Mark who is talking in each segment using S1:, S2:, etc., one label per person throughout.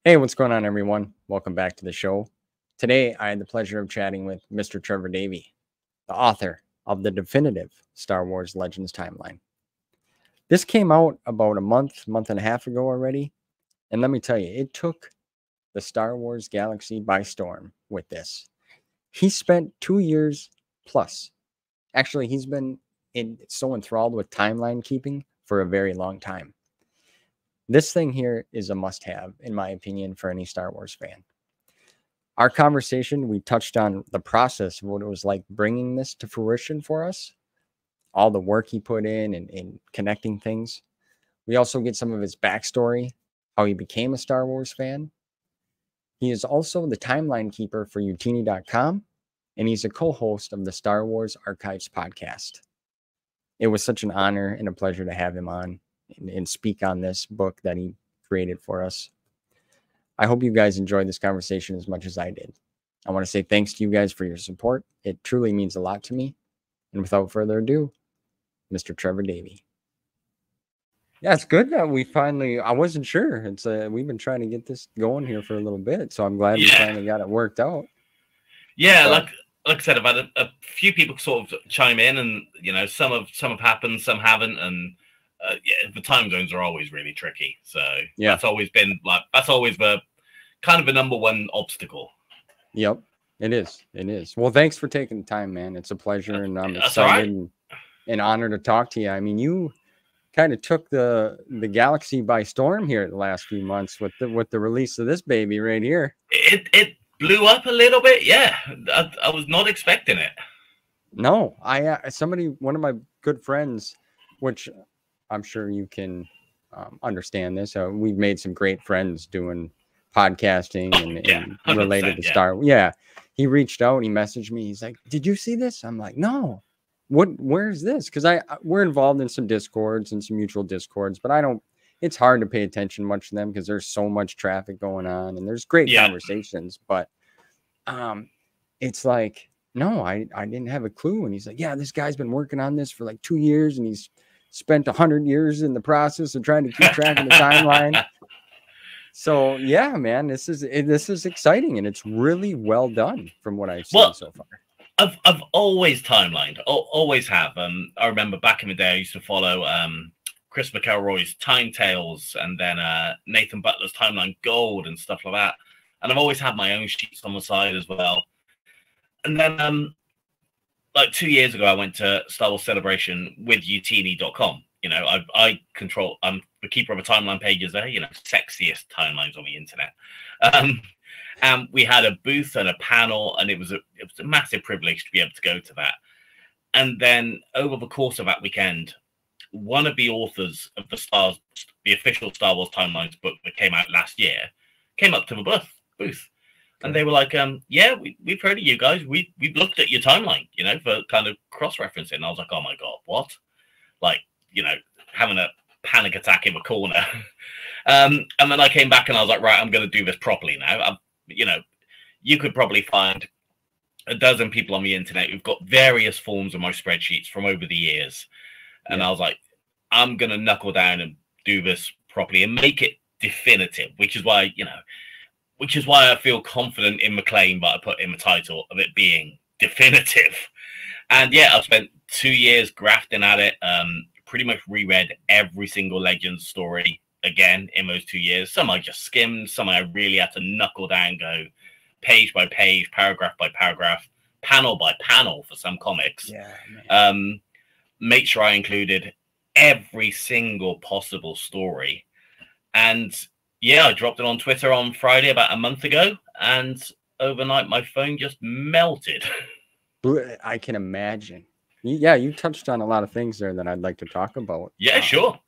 S1: Hey, what's going on, everyone? Welcome back to the show. Today, I had the pleasure of chatting with Mr. Trevor Davey, the author of the definitive Star Wars Legends timeline. This came out about a month and a half ago already. And let me tell you, it took the Star Wars galaxy by storm with this. He spent 2 years plus. Actually, he's been so enthralled with timeline keeping for a very long time. This thing here is a must-have, in my opinion, for any Star Wars fan. Our conversation, we touched on the process of what it was like bringing this to fruition for us, all the work he put in connecting things. We also get some of his backstory, how he became a Star Wars fan. He is also the timeline keeper for Utini.com, and he's a co-host of the Star Wars Archives podcast. It was such an honor and a pleasure to have him on and speak on this book that he created for us. I hope you guys enjoyed this conversation as much as I did. I want to say thanks to you guys for your support. It truly means a lot to me. And without further ado, Mr. Trevor Davey. Yeah, it's good that we finally, I wasn't sure. It's we've been trying to get this going here for a little bit, so I'm glad we finally got it worked out.
S2: Yeah, but, like I said, I've had a few people sort of chime in, and some have happened, some haven't, and the time zones are always really tricky. So yeah, that's always been the kind of a number one obstacle.
S1: Yep, it is. It is. Well, thanks for taking the time, man. It's a pleasure, and I'm excited and honored to talk to you. I mean, you kind of took the galaxy by storm here the last few months with the release of this baby right here.
S2: It blew up a little bit. Yeah, I was not expecting it.
S1: No, one of my good friends, which I'm sure you can understand this. We've made some great friends doing podcasting and related to Star Wars. Yeah, he reached out, he messaged me. He's like, "Did you see this?" I'm like, "No. Where is this?" Because we're involved in some Discords and some mutual Discords, but I don't. It's hard to pay attention much to them because there's so much traffic going on and there's great conversations. But it's like, no, I didn't have a clue. And he's like, "Yeah, this guy's been working on this for like 2 years, and he's spent 100 years in the process of trying to keep track of the timeline." So yeah, man, this is exciting, and it's really well done from what I've seen so far.
S2: I've always timelined, always have. I remember back in the day I used to follow Chris McElroy's Time Tales, and then Nathan Butler's Timeline Gold and stuff like that. And I've always had my own sheets on the side as well. And then like 2 years ago, I went to Star Wars Celebration with Utini.com. I'm the keeper of a timeline pages there, sexiest timelines on the internet. And we had a booth and a panel, and it was a massive privilege to be able to go to that. And then over the course of that weekend, one of the authors of the official Star Wars Timelines book that came out last year, came up to the booth. And they were like, "Yeah, we've heard of you guys. We've looked at your timeline, for kind of cross-referencing." And I was like, "Oh my God, what?" Like, having a panic attack in the corner. And then I came back and I was like, "Right, I'm going to do this properly now." You could probably find a dozen people on the internet who've got various forms of my spreadsheets from over the years. And I was like, I'm going to knuckle down and do this properly and make it definitive, which is why I feel confident in the claim that I put in the title of it being definitive. And yeah, I've spent 2 years grafting at it, pretty much reread every single Legends story again in those 2 years. Some I just skimmed, some I really had to knuckle down, go page by page, paragraph by paragraph, panel by panel for some comics.
S1: Yeah,
S2: make sure I included every single possible story. And yeah, I dropped it on Twitter on Friday about a month ago, and overnight my phone just melted.
S1: I can imagine. Yeah, you touched on a lot of things there that I'd like to talk about.
S2: Yeah, sure.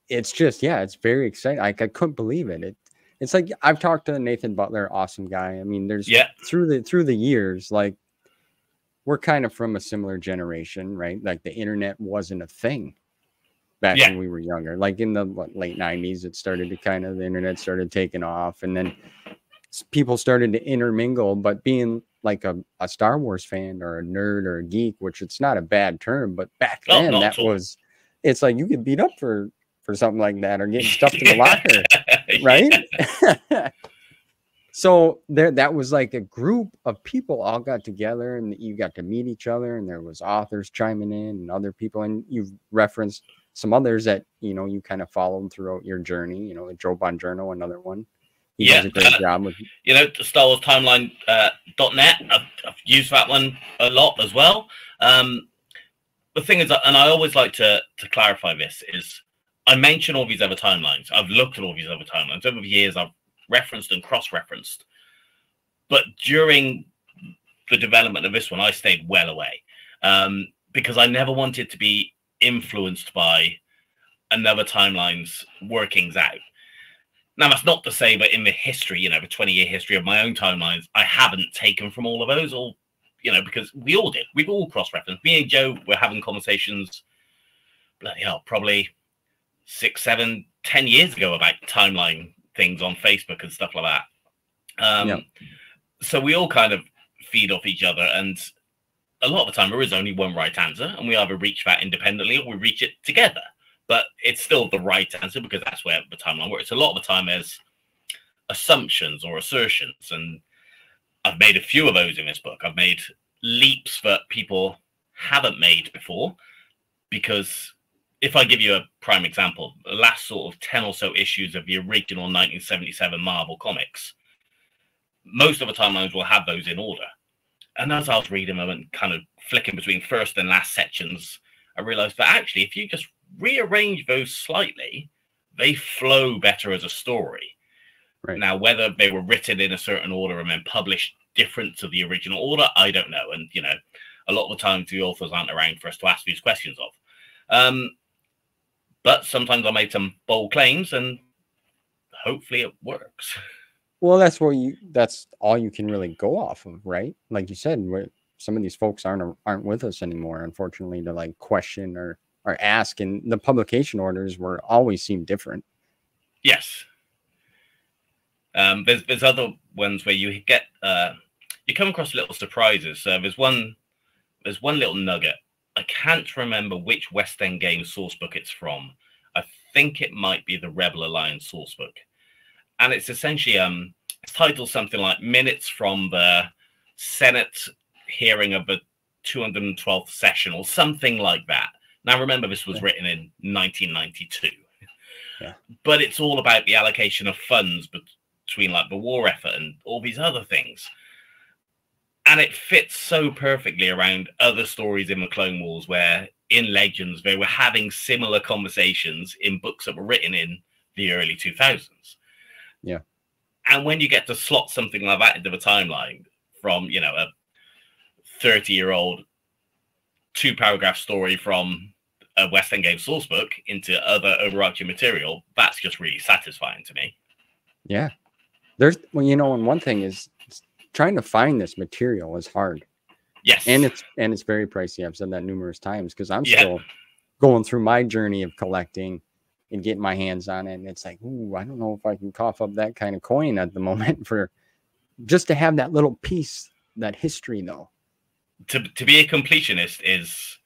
S1: It's just, it's very exciting. I couldn't believe it. It's like, I've talked to Nathan Butler, awesome guy. I mean, there's through the years, like, we're kind of from a similar generation, right? Like, the internet wasn't a thing back when we were younger. Like in the late 90s, the internet started taking off, and then people started to intermingle. But being like a Star Wars fan or a nerd or a geek, which it's not a bad term, but back then it's like you get beat up for something like that, or getting stuffed in the locker. right? So that was like a group of people all got together, and you got to meet each other, and there was authors chiming in and other people, and you've referenced some others that you kind of followed throughout your journey. Joe Bongiorno, another one. He does a great job with
S2: Star Wars Timeline .net. I've used that one a lot as well. The thing is, and I always like to clarify this, is I mention all these other timelines. I've looked at all these other timelines over the years. I've referenced and cross-referenced, but during the development of this one, I stayed well away because I never wanted to be influenced by another timeline's workings out. Now, that's not to say that in the history, the 20-year history of my own timelines, I haven't taken from all of those, or because we all did. We've all cross-referenced. Me and Joe were having conversations, bloody hell, probably 6, 7, 10 years ago about timeline things on Facebook and stuff like that. So we all kind of feed off each other, and a lot of the time there is only one right answer, and we either reach that independently or we reach it together. But it's still the right answer because that's where the timeline works. A lot of the time there's assumptions or assertions, and I've made a few of those in this book. I've made leaps that people haven't made before, because if I give you a prime example, the last sort of 10 or so issues of the original 1977 Marvel comics, most of the timelines will have those in order. And as I was reading them and kind of flicking between first and last sections, I realized that actually, if you just rearrange those slightly, they flow better as a story.
S1: Right.
S2: Now, whether they were written in a certain order and then published different to the original order, I don't know. And, a lot of the times the authors aren't around for us to ask these questions of. But sometimes I made some bold claims, and hopefully it works.
S1: Well, that's all you can really go off of, right? Like you said, some of these folks aren't with us anymore, unfortunately, to like question or ask, and the publication orders always seem different.
S2: Yes. There's other ones where you get you come across little surprises. There's one little nugget. I can't remember which West End Games sourcebook it's from. I think it might be the Rebel Alliance sourcebook, and it's essentially it's titled something like "Minutes from the Senate Hearing of the 212th Session" or something like that. Now, remember, this was written in 1992.
S1: Yeah.
S2: But it's all about the allocation of funds between like the war effort and all these other things. And it fits so perfectly around other stories in the Clone Wars where in Legends, they were having similar conversations in books that were written in the early 2000s.
S1: Yeah.
S2: And when you get to slot something like that into the timeline from, a 30-year-old 2-paragraph story from a West End Games sourcebook into other overarching material, that's just really satisfying to me.
S1: Yeah. And one thing is trying to find this material is hard.
S2: Yes.
S1: And it's very pricey. I've said that numerous times because I'm still going through my journey of collecting and getting my hands on it. And it's like, ooh, I don't know if I can cough up that kind of coin at the moment for just to have that little piece, that history though.
S2: To be a completionist is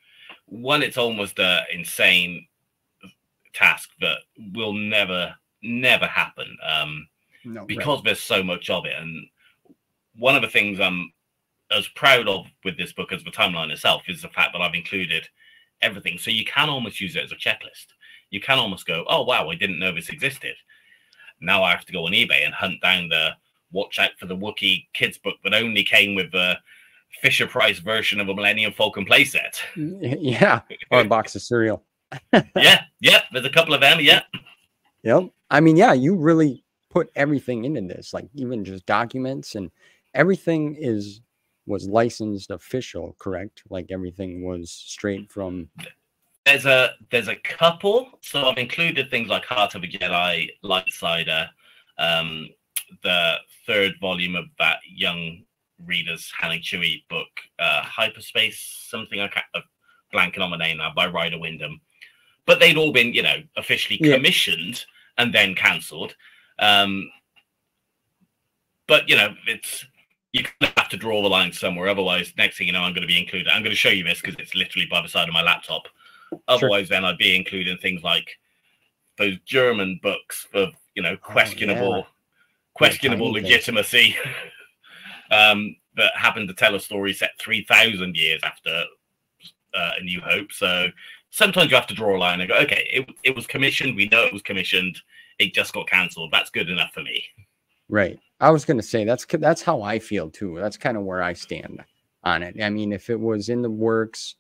S2: one, it's almost an insane task that will never happen. Because there's so much of it. And one of the things I'm as proud of with this book as the timeline itself is the fact that I've included everything. So you can almost use it as a checklist. You can almost go, oh, wow, I didn't know this existed. Now I have to go on eBay and hunt down the Watch Out for the Wookiee kids book that only came with the Fisher Price version of a Millennium Falcon playset.
S1: Yeah, or a box of cereal.
S2: yeah, there's a couple of them, yeah.
S1: Yep. I mean, yeah, you really put everything into this, like even just documents and everything was licensed official, correct? Like everything was straight from.
S2: There's a couple. So I've included things like Heart of a Jedi, Lightsider, the 3rd volume of that young readers Hannah Chewie book, Hyperspace, something I'm blanking on the name now, by Ryder Wyndham. But they'd all been, officially commissioned and then cancelled. But it's you have to draw the line somewhere. Otherwise, next thing you know, I'm going to be included. I'm going to show you this because it's literally by the side of my laptop. Otherwise, then I'd be including things like those German books for, you know, questionable legitimacy, that happened to tell a story set 3,000 years after A New Hope. So sometimes you have to draw a line and go, okay, it was commissioned. We know it was commissioned. It just got cancelled. That's good enough for me.
S1: Right. I was going to say that's how I feel too. That's kind of where I stand on it. I mean, if it was in the works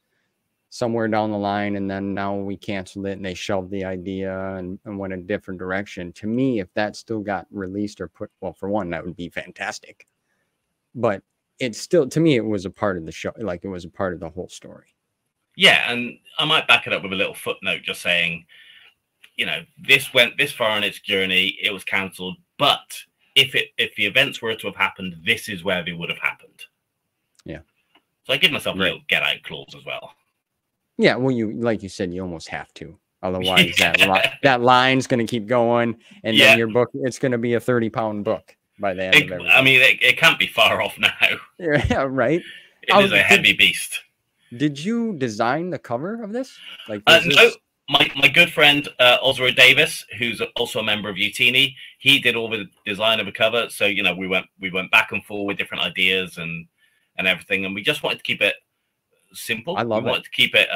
S1: somewhere down the line and then now we canceled it and they shelved the idea and went a different direction, to me, if that still got released or put, well, for one, that would be fantastic. But it's still, to me, it was a part of the show. Like, it was a part of the whole story. Yeah.
S2: And I might back it up with a little footnote just saying, you know, this went this far on its journey. It was cancelled. But if the events were to have happened, this is where they would have happened.
S1: Yeah.
S2: So I give myself a little get out clause as well.
S1: Yeah, well, you, like you said, you almost have to. Otherwise, that line's going to keep going, and then your book, it's going to be a 30-pound book by the end of everything. I
S2: mean, it can't be far off now.
S1: Yeah, right.
S2: It is a heavy beast.
S1: Did you design the cover of this? Like,
S2: no, my good friend Osro Davis, who's also a member of Utini, he did all the design of the cover. So, you know, we went back and forth with different ideas and everything, and we just wanted to keep it simple. We wanted to keep it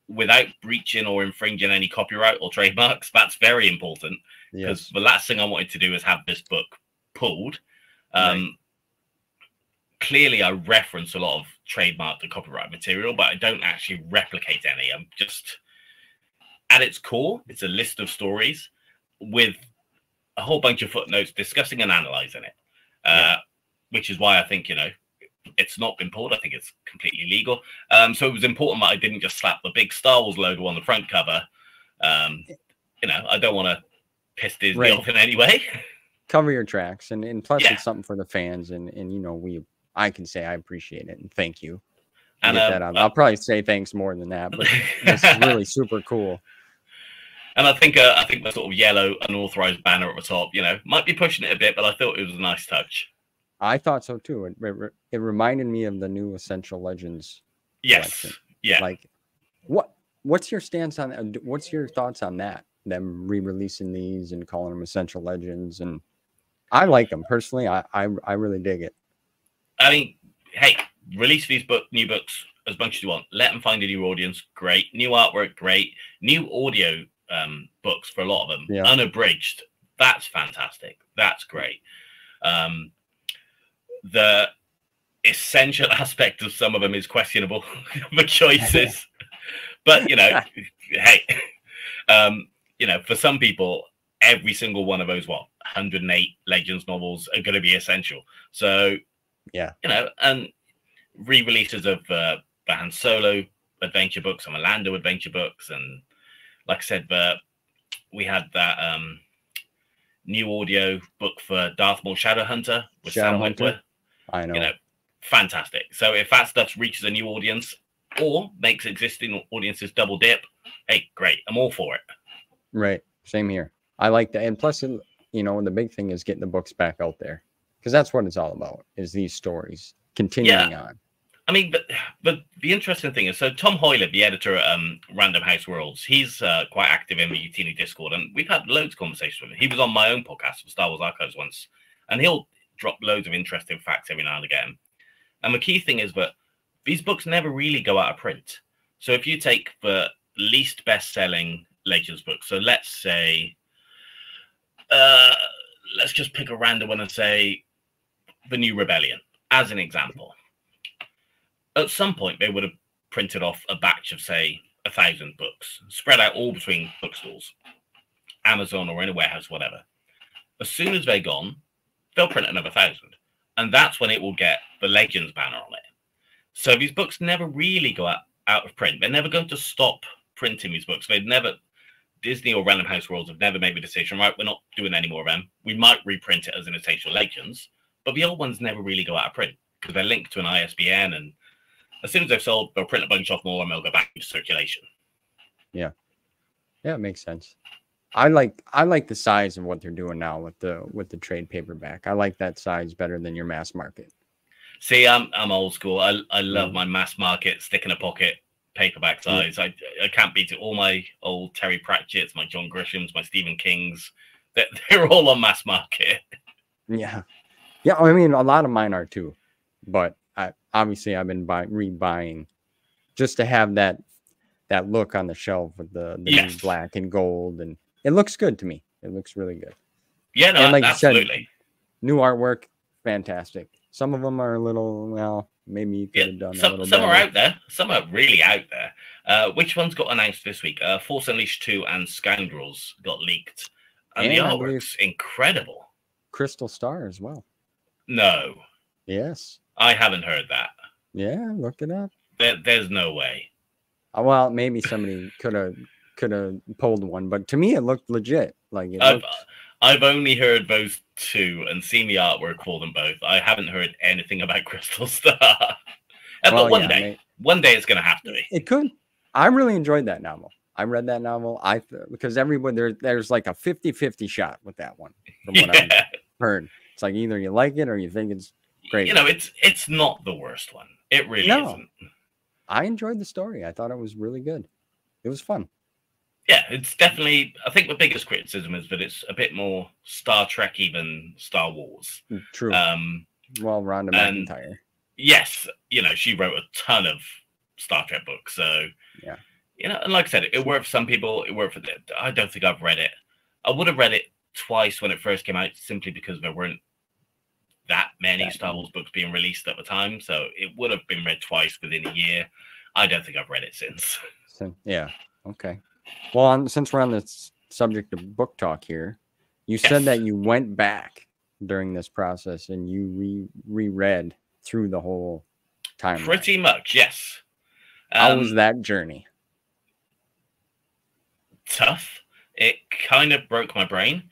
S2: without breaching or infringing any copyright or trademarks. That's very important, because the last thing I wanted to do is have this book pulled. Clearly, I reference a lot of trademarked and copyright material, but I don't actually replicate any. I'm just, at its core, it's a list of stories with a whole bunch of footnotes discussing and analyzing it, which is why I think, you know, it's not been pulled. I think it's completely legal. So it was important that I didn't just slap the big Star Wars logo on the front cover. You know, I don't want to piss Disney off in any way.
S1: Cover your tracks, and plus it's something for the fans, and you know, I can say I appreciate it and thank you. And I'll probably say thanks more than that, but it's really super cool.
S2: And I think the sort of yellow unauthorized banner at the top, you know, might be pushing it a bit, but I thought it was a nice touch.
S1: I thought so too. It reminded me of the new Essential Legends.
S2: Yes.
S1: Collection.
S2: Yeah.
S1: Like, what's your stance on? What's your thoughts on that? Them re-releasing these and calling them Essential Legends, and I like them personally. I really dig it.
S2: I mean, hey, release these new books as much as you want. Let them find a new audience. Great. New artwork. Great. New audio books for a lot of them. Yeah. Unabridged. That's fantastic. That's great. The essential aspect of some of them is questionable, the choices. But, you know, hey, you know, for some people, every single one of those, 108 Legends novels are going to be essential. So,
S1: yeah,
S2: you know, and re-releases of the Han Solo adventure books and the Lando adventure books, and like I said, we had that new audio book for Darth Maul Shadowhunter with Sam Witwer.
S1: I know,
S2: you know, fantastic. So if that stuff reaches a new audience or makes existing audiences double dip, hey, great, I'm all for it.
S1: Right, same here. I like that, and plus, you know, the big thing is getting the books back out there, because that's what it's all about, is these stories continuing on.
S2: I mean, but the interesting thing is, so Tom Hoyler, the editor at Random House Worlds, he's quite active in the Utini Discord, and we've had loads of conversations with him. He was on my own podcast for Star Wars Archives once, and he'll drop loads of interesting facts every now and again. And the key thing is that these books never really go out of print. So if you take the least best-selling Legends book, so let's say, let's just pick a random one and say The New Rebellion, as an example. At some point, they would have printed off a batch of, say, 1,000 books, spread out all between bookstores, Amazon or in a warehouse, whatever. As soon as they're gone, they'll print another 1,000. And that's when it will get the Legends banner on it. So these books never really go out of print. They're never going to stop printing these books. Disney or Random House Worlds have never made the decision, right, we're not doing any more of them. We might reprint it as an Essential Legends, but the old ones never really go out of print because they're linked to an ISBN, and as soon as they've sold, they'll print a bunch off more and they'll go back into circulation.
S1: Yeah. Yeah, it makes sense. I like the size of what they're doing now with the trade paperback. I like that size better than your mass market.
S2: See, I'm old school. I love my mass market stick in a pocket paperback size. I can't beat it. All my old Terry Pratchett's, my John Grishams, my Stephen Kings, they're all on mass market.
S1: Yeah. Yeah, I mean, a lot of mine are too, but obviously I've been rebuying just to have that look on the shelf with the new black and gold, and it looks good to me. It looks really good.
S2: Yeah, no,
S1: and like
S2: absolutely.
S1: You said, new artwork, fantastic. Some of them are a little, well, maybe you could have done a little
S2: some
S1: better.
S2: are out there. Some are really out there. Which ones got announced this week? Force Unleashed 2 and Scoundrels got leaked. And the artwork's incredible.
S1: Crystal Star as well.
S2: No.
S1: Yes.
S2: I haven't heard that.
S1: Yeah, look it up.
S2: There's no way.
S1: Well, maybe somebody could have pulled one, but to me it looked legit. Like
S2: I've only heard those two and seen the artwork for them both. I haven't heard anything about Crystal Star. But one day it's going to have to be.
S1: It could. I really enjoyed that novel. I read that novel. Because everyone there's like a 50-50 shot with that one from what I've heard. It's like either you like it or you think it's great.
S2: You know, it's not the worst one. It really isn't.
S1: I enjoyed the story. I thought it was really good. It was fun.
S2: Yeah, it's definitely. I think the biggest criticism is that it's a bit more Star Trek-y than Star Wars.
S1: True. Well, Rhonda McIntyre.
S2: Yes, you know, she wrote a ton of Star Trek books. So
S1: yeah,
S2: you know, and like I said, it worked for some people. It worked for them. I don't think I've read it. I would have read it twice when it first came out, simply because there weren't that many Star Wars books being released at the time. So it would have been read twice within a year. I don't think I've read it since.
S1: Yeah. Okay. Well, since we're on the subject of book talk here, you said that you went back during this process and you reread through the whole time.
S2: Pretty much, yes.
S1: How was that journey?
S2: Tough. It kind of broke my brain.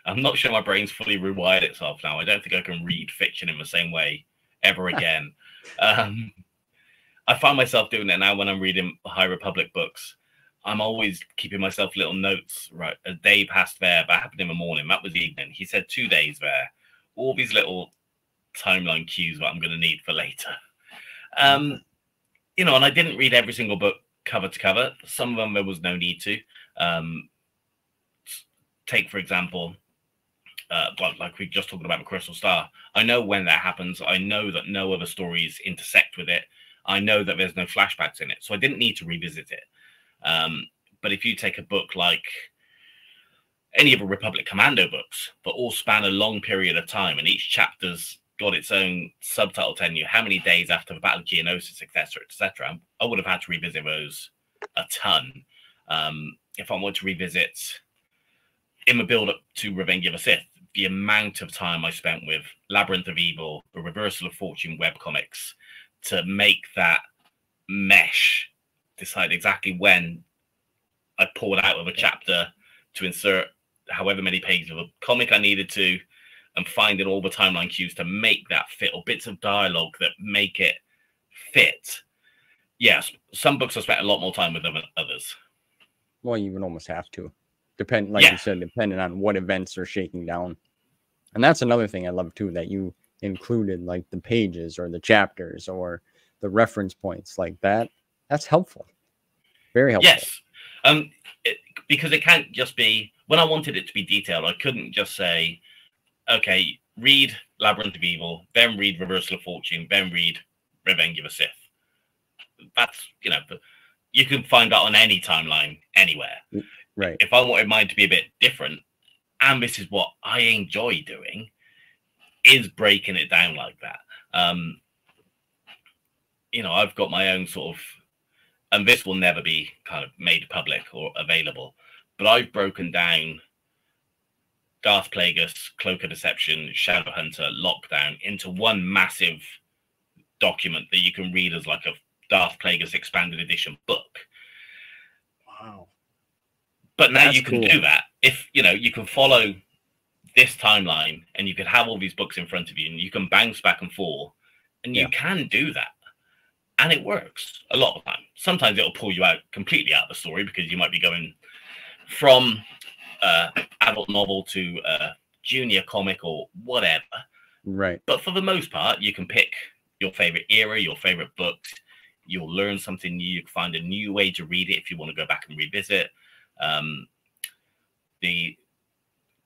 S2: I'm not sure my brain's fully rewired itself now. I don't think I can read fiction in the same way ever again. I find myself doing it now when I'm reading High Republic books. I'm always keeping myself little notes, right? A day passed there, that happened in the morning. That was evening. He said 2 days there. All these little timeline cues that I'm going to need for later. You know, and I didn't read every single book cover to cover. Some of them there was no need to. Take, for example, like we just talked about the Crystal Star. I know when that happens. I know that no other stories intersect with it. I know that there's no flashbacks in it. So I didn't need to revisit it. But if you take a book like any of the Republic Commando books, that all span a long period of time, and each chapter's got its own subtitle telling you how many days after the Battle of Geonosis, etc., I would have had to revisit those a ton. If I wanted to revisit in the build-up to Revenge of the Sith, the amount of time I spent with Labyrinth of Evil, the Reversal of Fortune webcomics, to make that mesh, decide exactly when I pulled out of a chapter to insert however many pages of a comic I needed to, and finding all the timeline cues to make that fit, or bits of dialogue that make it fit. Yes, some books I spent a lot more time with than others.
S1: Well, you would almost have to. You said, depending on what events are shaking down. And that's another thing I love too, that you included like the pages or the chapters or the reference points like that. That's helpful. Very helpful.
S2: Yes. Because it can't just be, when I wanted it to be detailed, I couldn't just say, okay, read Labyrinth of Evil, then read Reversal of Fortune, then read Revenge of the Sith. That's, you know, you can find that on any timeline anywhere.
S1: Right.
S2: If I wanted mine to be a bit different, and this is what I enjoy doing, is breaking it down like that. You know, I've got my own sort of, and this will never be kind of made public or available, but I've broken down Darth Plagueis, Cloak of Deception, Shadowhunter, Lockdown into one massive document that you can read as like a Darth Plagueis expanded edition book.
S1: Wow.
S2: But now you can do that. If, you know, you can follow this timeline and you can have all these books in front of you and you can bounce back and forth, and you can do that. And it works a lot of the time. Sometimes it'll pull you out completely out of the story because you might be going from adult novel to junior comic or whatever.
S1: Right.
S2: But for the most part, you can pick your favorite era, your favorite books. You'll learn something new. You can find a new way to read it if you want to go back and revisit. The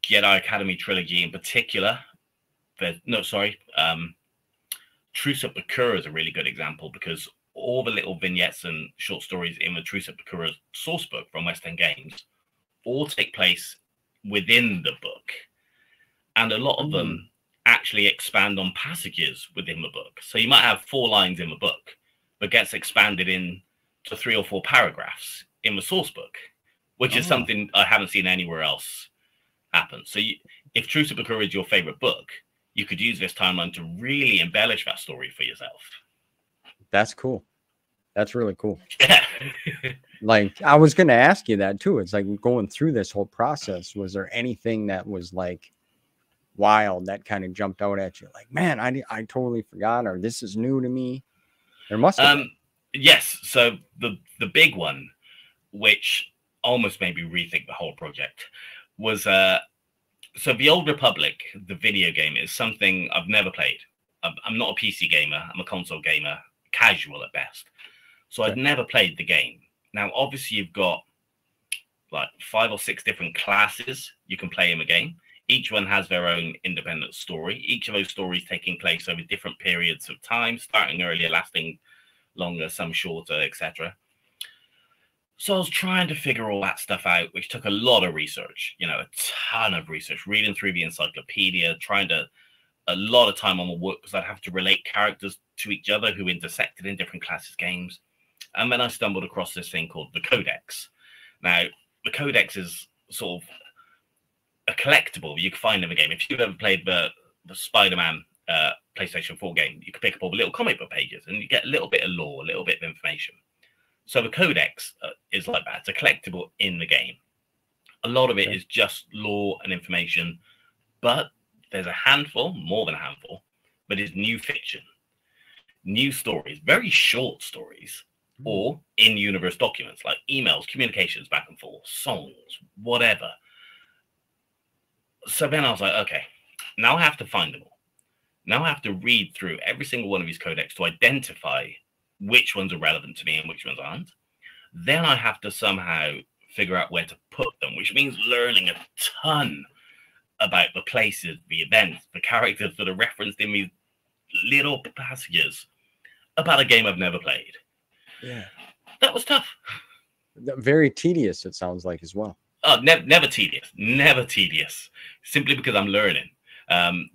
S2: Jedi Academy trilogy in particular, Truce at Bakura is a really good example, because all the little vignettes and short stories in the Truce at Bakura source book from West End Games all take place within the book. And a lot of them actually expand on passages within the book. So you might have 4 lines in the book, but gets expanded into 3 or 4 paragraphs in the source book, which is something I haven't seen anywhere else happen. So if Truce at Bakura is your favorite book, you could use this timeline to really embellish that story for yourself.
S1: That's cool. That's really cool.
S2: Yeah.
S1: Like, I was going to ask you that too. It's like, going through this whole process, was there anything that was like wild that kind of jumped out at you? Like, man, I totally forgot, or this is new to me. There must have been.
S2: Yes. So the big one, which almost made me rethink the whole project, was so the Old Republic, the video game, is something I've never played. I'm not a PC gamer. I'm a console gamer, casual at best. So I'd never played the game. Now, obviously, you've got like 5 or 6 different classes you can play in the game. Each one has their own independent story. Each of those stories taking place over different periods of time, starting earlier, lasting longer, some shorter, etc. So I was trying to figure all that stuff out, which took a lot of research, a ton of research, reading through the encyclopedia, a lot of time on the work, because I'd have to relate characters to each other who intersected in different classes games. And then I stumbled across this thing called the Codex. Now, the Codex is sort of a collectible you can find in the game. If you've ever played the Spider-Man PlayStation 4 game, you can pick up all the little comic book pages and you get a little bit of lore, a little bit of information. So the Codex is like that. It's a collectible in the game. A lot of it is just lore and information, but there's a handful, more than a handful, but it's new fiction, new stories, very short stories, or in-universe documents like emails, communications back and forth, songs, whatever. So then I was like, okay, now I have to find them all. Now I have to read through every single one of these codex to identify which ones are relevant to me and which ones aren't. Then I have to somehow figure out where to put them, which means learning a ton about the places, the events, the characters that are referenced in these little passages about a game I've never played.
S1: Yeah.
S2: That was tough.
S1: Very tedious, it sounds like, as well.
S2: Oh, never tedious. Never tedious. Simply because I'm learning. I'm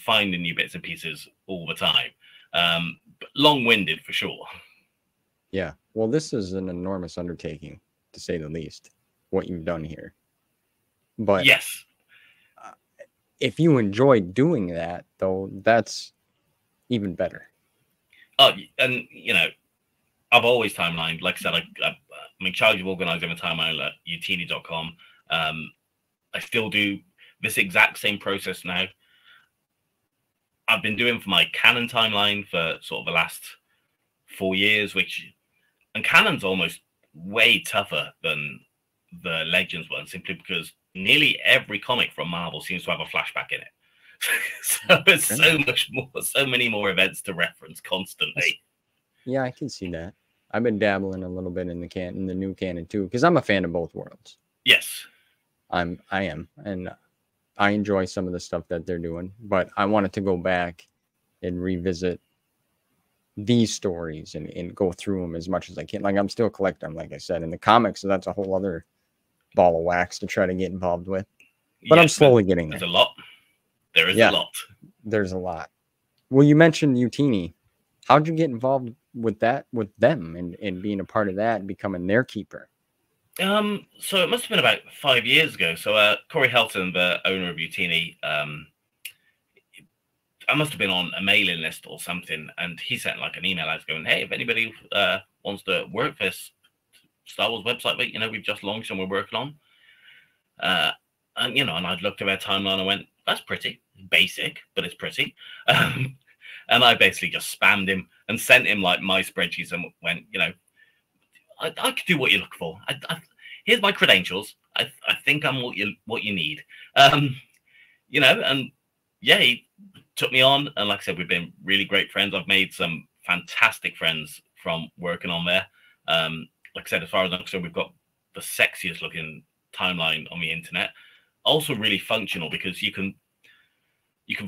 S2: finding new bits and pieces all the time. But long-winded for sure.
S1: Yeah. Well, this is an enormous undertaking, to say the least, what you've done here. But
S2: yes,
S1: if you enjoy doing that, though, that's even better.
S2: Oh, and I've always timelined. Like I said, I'm in charge of organizing a timeline at utini.com. I still do this exact same process now. I've been doing for my canon timeline for sort of the last 4 years, and canon's almost way tougher than the Legends one, simply because nearly every comic from Marvel seems to have a flashback in it. So there's so many more events to reference constantly.
S1: Yeah, I can see that. I've been dabbling a little bit in the new canon too, because I'm a fan of both worlds.
S2: Yes,
S1: I am, and I enjoy some of the stuff that they're doing, but I wanted to go back and revisit these stories and go through them as much as I can. Like, I'm still collecting them, like I said, in the comics, so that's a whole other ball of wax to try to get involved with. But I'm slowly getting there.
S2: There's a lot. There is a lot.
S1: There's a lot. Well, you mentioned Utini. How'd you get involved with them and being a part of that and becoming their keeper?
S2: So it must have been about 5 years ago. So Corey Helton, the owner of Utini, I must have been on a mailing list or something, and he sent like an email out going, "Hey, if anybody wants to work this Star Wars website, we've just launched and we're working on." And I'd looked at their timeline and went, "That's pretty basic, but it's pretty." And I basically just spammed him and sent him like my spreadsheets and went, I could do what you look for. Here's my credentials. I think I'm what you need. And he took me on, and like I said, we've been really great friends. I've made some fantastic friends from working on there. Like I said, as far as I'm concerned, we've got the sexiest looking timeline on the internet. Also really functional because you can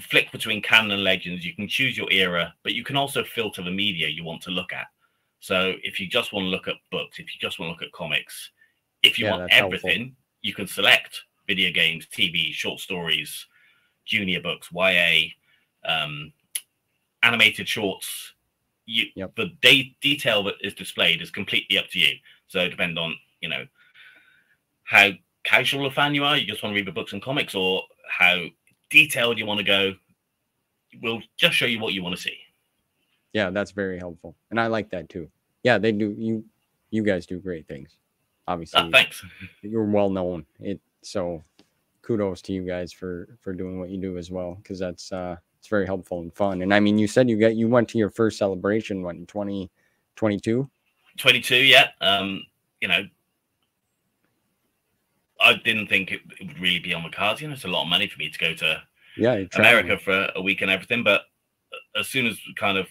S2: flick between canon and legends. You can choose your era, but you can also filter the media you want to look at. So if you just want to look at books, if you just want to look at comics, if you want everything, helpful. You can select video games, TV, short stories, junior books, YA, animated shorts. The detail that is displayed is completely up to you. So it depends on, you know, how casual a fan you are. You just want to read the books and comics, or how detailed you want to go. We'll just show you what you want to see.
S1: Yeah, that's very helpful. And I like that too. Yeah, they do. You guys do great things. Obviously,
S2: thanks.
S1: You're well known. So kudos to you guys for doing what you do as well, because that's it's very helpful and fun. And I mean, you said you went to your first celebration in 2022?
S2: 22, yeah. You know, I didn't think it would really be on the cards. You know, it's a lot of money for me to go to America for a week and everything. But as soon as kind of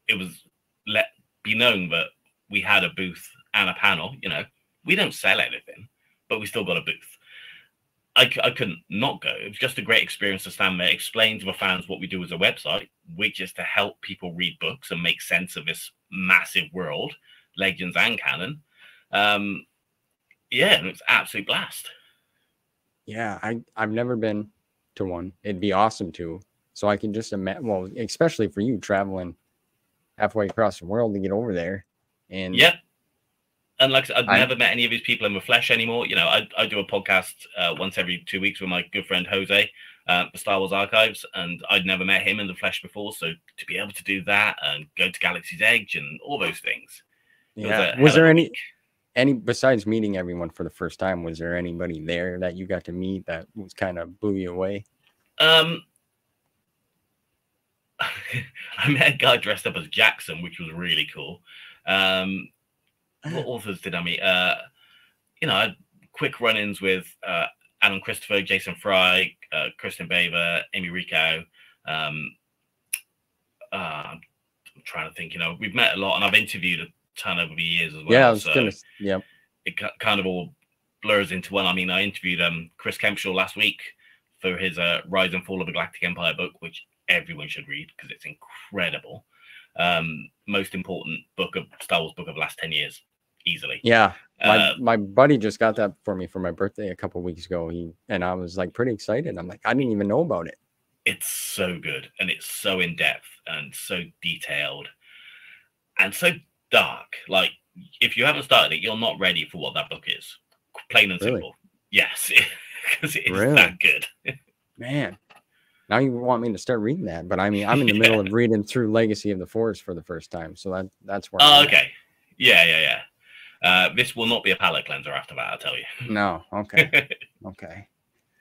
S2: it was let be known that we had a booth and a panel, you know, we don't sell anything, but we still got a booth. I couldn't not go. It was just a great experience to stand there, explain to the fans what we do as a website, which is to help people read books and make sense of this massive world, legends and canon. Yeah, and it's absolute blast.
S1: Yeah, I've never been to one. It'd be awesome to. So I can just imagine, well, especially for you traveling halfway across the world to get over there. And
S2: yeah. And like I said, I've never met any of these people in the flesh anymore. You know, I do a podcast once every 2 weeks with my good friend Jose, the Star Wars Archives, and I'd never met him in the flesh before. So to be able to do that and go to Galaxy's Edge and all those things.
S1: Yeah. Was there any besides meeting everyone for the first time, was there anybody there that you got to meet that was kind of blew you away?
S2: I met a guy dressed up as Jackson, which was really cool. What authors did I meet? You know, I had quick run-ins with Adam Christopher, Jason Fry, Kristen Baver, Amy Rico. I'm trying to think. You know, we've met a lot, and I've interviewed a ton over the years as well.
S1: Yeah, I was gonna. Yeah,
S2: it kind of all blurs into one. I mean, I interviewed Chris Kempshaw last week for his Rise and Fall of the Galactic Empire book, which everyone should read because it's incredible. Most important book of Star Wars book of the last 10 years. Easily.
S1: Yeah. My buddy just got that for me for my birthday a couple of weeks ago. And I was like pretty excited. I'm like, I didn't even know about it.
S2: It's so good, and it's so in depth and so detailed and so dark. Like, if you haven't started it, you're not ready for what that book is. Plain and simple. Yes, because it is that good.
S1: Man, now you want me to start reading that, but I mean, I'm in the middle of reading through Legacy of the Force for the first time, so that's where.
S2: Oh, okay. Yeah. This will not be a palate cleanser after that, I'll tell you.
S1: No. Okay. Okay.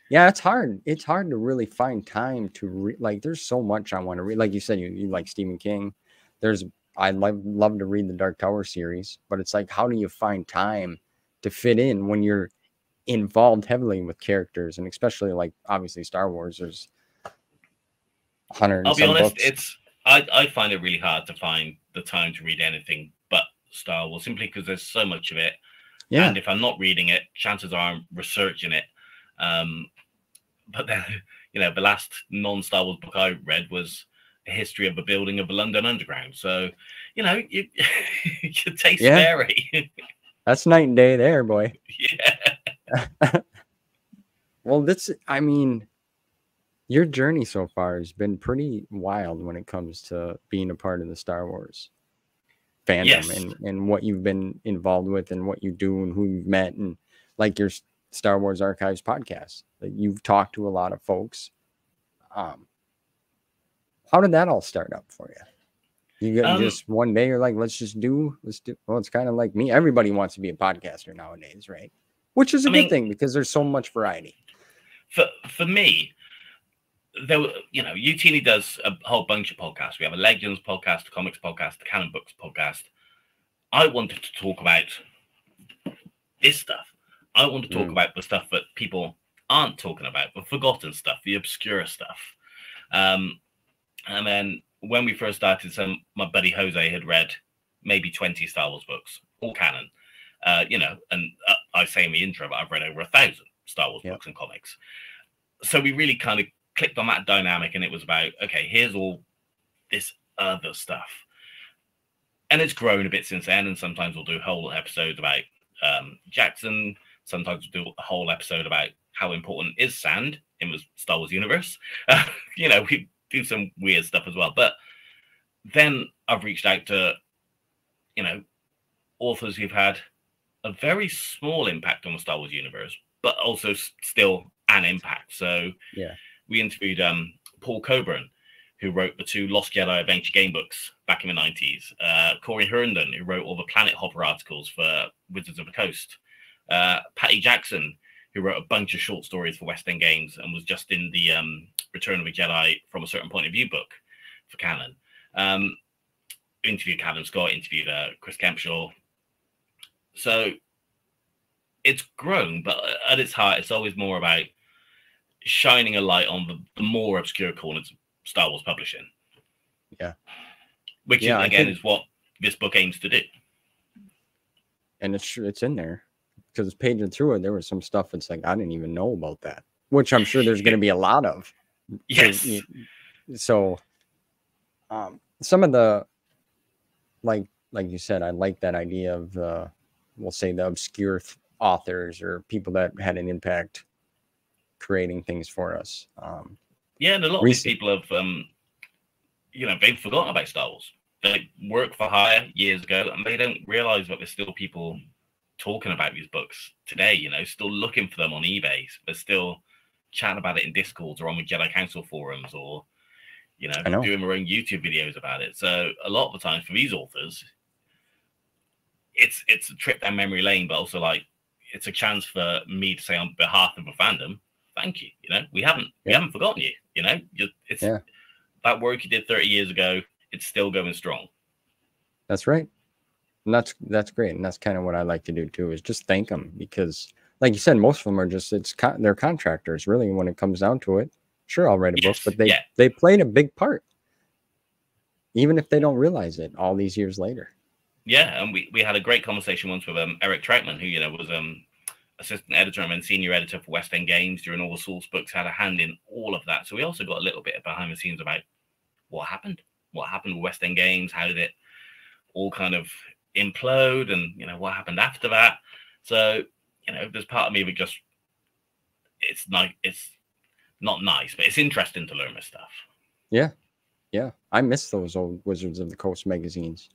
S1: Yeah, it's hard. It's hard to really find time to read. Like, there's so much I want to read. Like you said, you like Stephen King. I love to read the Dark Tower series, but it's like, how do you find time to fit in when you're involved heavily with characters, and especially like obviously Star Wars. There's 100.
S2: I'll be honest, books. I find it really hard to find the time to read anything but Star Wars, simply because there's so much of it. Yeah. And if I'm not reading it, chances are I'm researching it. But then, the last non-Star Wars book I read was A History of the Building of the London Underground. So, your taste vary.
S1: That's night and day there, boy.
S2: Yeah.
S1: Well, your journey so far has been pretty wild when it comes to being a part of the Star Wars fandom, and what you've been involved with and what you do and who you've met, and like your Star Wars Archives podcast. Like, you've talked to a lot of folks. How did that all start up for you? You got just one day you're like, let's do. Well, it's kind of like me. Everybody wants to be a podcaster nowadays, right? Which is a good thing because there's so much variety.
S2: For me, UTini does a whole bunch of podcasts. We have a Legends podcast, a comics podcast, a Canon Books podcast. I wanted to talk about this stuff. I want to talk about the stuff that people aren't talking about, the forgotten stuff, the obscure stuff. And then when we first started, my buddy Jose had read maybe 20 Star Wars books, all canon. You know, and I say in the intro, but I've read over 1,000 Star Wars books and comics. So we really kind of clicked on that dynamic, and it was about, okay, here's all this other stuff. And it's grown a bit since then, and sometimes we'll do whole episodes about Jackson. Sometimes we'll do a whole episode about how important is sand in the Star Wars universe. You know, we do some weird stuff as well. But then I've reached out to, you know, authors who've had a very small impact on the Star Wars universe, but also still an impact. So we interviewed Paul Coburn, who wrote the 2 Lost Jedi adventure game books back in the 90s. Corey Herndon, who wrote all the Planet Hopper articles for Wizards of the Coast. Patty Jackson, who wrote a bunch of short stories for West End Games and was just in the Return of the Jedi from a Certain Point of View book for canon. Interviewed Callum Scott, interviewed Chris Kempshaw. So it's grown, but at its heart, it's always more about shining a light on the more obscure corners of Star Wars publishing. Yeah. Which, again, is what this book aims to do.
S1: And it's in there. Because paging through it, there was some stuff that's like, I didn't even know about that. Which I'm sure there's going to be a lot of.
S2: Yes.
S1: So, some of the, like you said, I like that idea of, we'll say, the obscure authors or people that had an impact creating things for us.
S2: Yeah, and a lot of these people have, you know, they've forgotten about Star Wars. They worked for hire years ago, and they don't realize that there's still people talking about these books today, you know, still looking for them on eBay. They're still chatting about it in Discords or on the Jedi Council forums, or, you know, doing their own YouTube videos about it. So a lot of the time for these authors, it's a trip down memory lane, but also like it's a chance for me to say on behalf of the fandom, thank you. You know, we haven't forgotten you. You know, it's that work you did 30 years ago. It's still going strong.
S1: That's right. And that's great. And that's kind of what I like to do too, is just thank them, because like you said, most of them are just, they're contractors really when it comes down to it. Sure, I'll write a book, but they played a big part, even if they don't realize it all these years later.
S2: Yeah. And we had a great conversation once with Eric Troutman, who, you know, was assistant editor and then senior editor for West End Games during all the source books, had a hand in all of that. So we also got a little bit behind the scenes about what happened with West End Games, how did it all kind of implode, and, you know, what happened after that. So, you know, there's part of me that just, it's not nice, but it's interesting to learn this stuff.
S1: Yeah, I miss those old Wizards of the Coast magazines.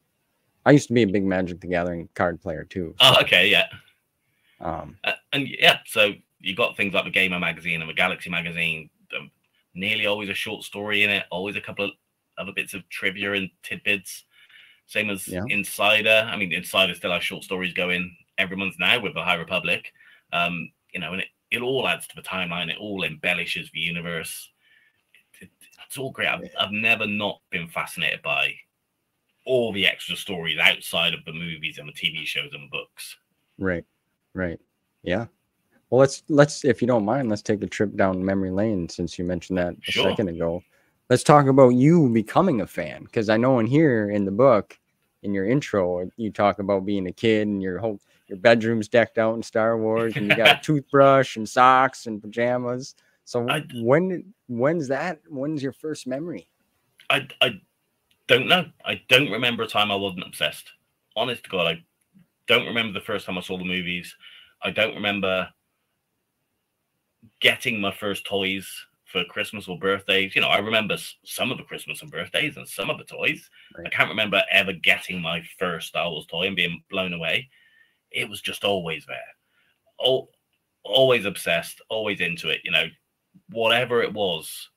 S1: I used to be a big Magic the Gathering card player too.
S2: So. Oh, okay, yeah. And yeah, so you got things like the Gamer magazine and the Galaxy magazine, nearly always a short story in it, always a couple of other bits of trivia and tidbits. Same as Insider. I mean, Insider still has short stories going every month now with the High Republic. You know, and it all adds to the timeline. It all embellishes the universe. It's all great. I've never not been fascinated by all the extra stories outside of the movies and the TV shows and books.
S1: Right. Yeah. Well, let's if you don't mind, let's take a trip down memory lane, since you mentioned that a second ago. Let's talk about you becoming a fan, because I know in here in the book, in your intro, you talk about being a kid and your bedroom's decked out in Star Wars, and you got a toothbrush and socks and pajamas. So when's your first memory?
S2: I don't know. I don't remember a time I wasn't obsessed. Honest to God, I don't remember the first time I saw the movies. I don't remember getting my first toys for Christmas or birthdays. You know, I remember some of the Christmas and birthdays and some of the toys. Right. I can't remember ever getting my first Star Wars toy and being blown away. It was just always there. Always obsessed, always into it. You know, whatever it was.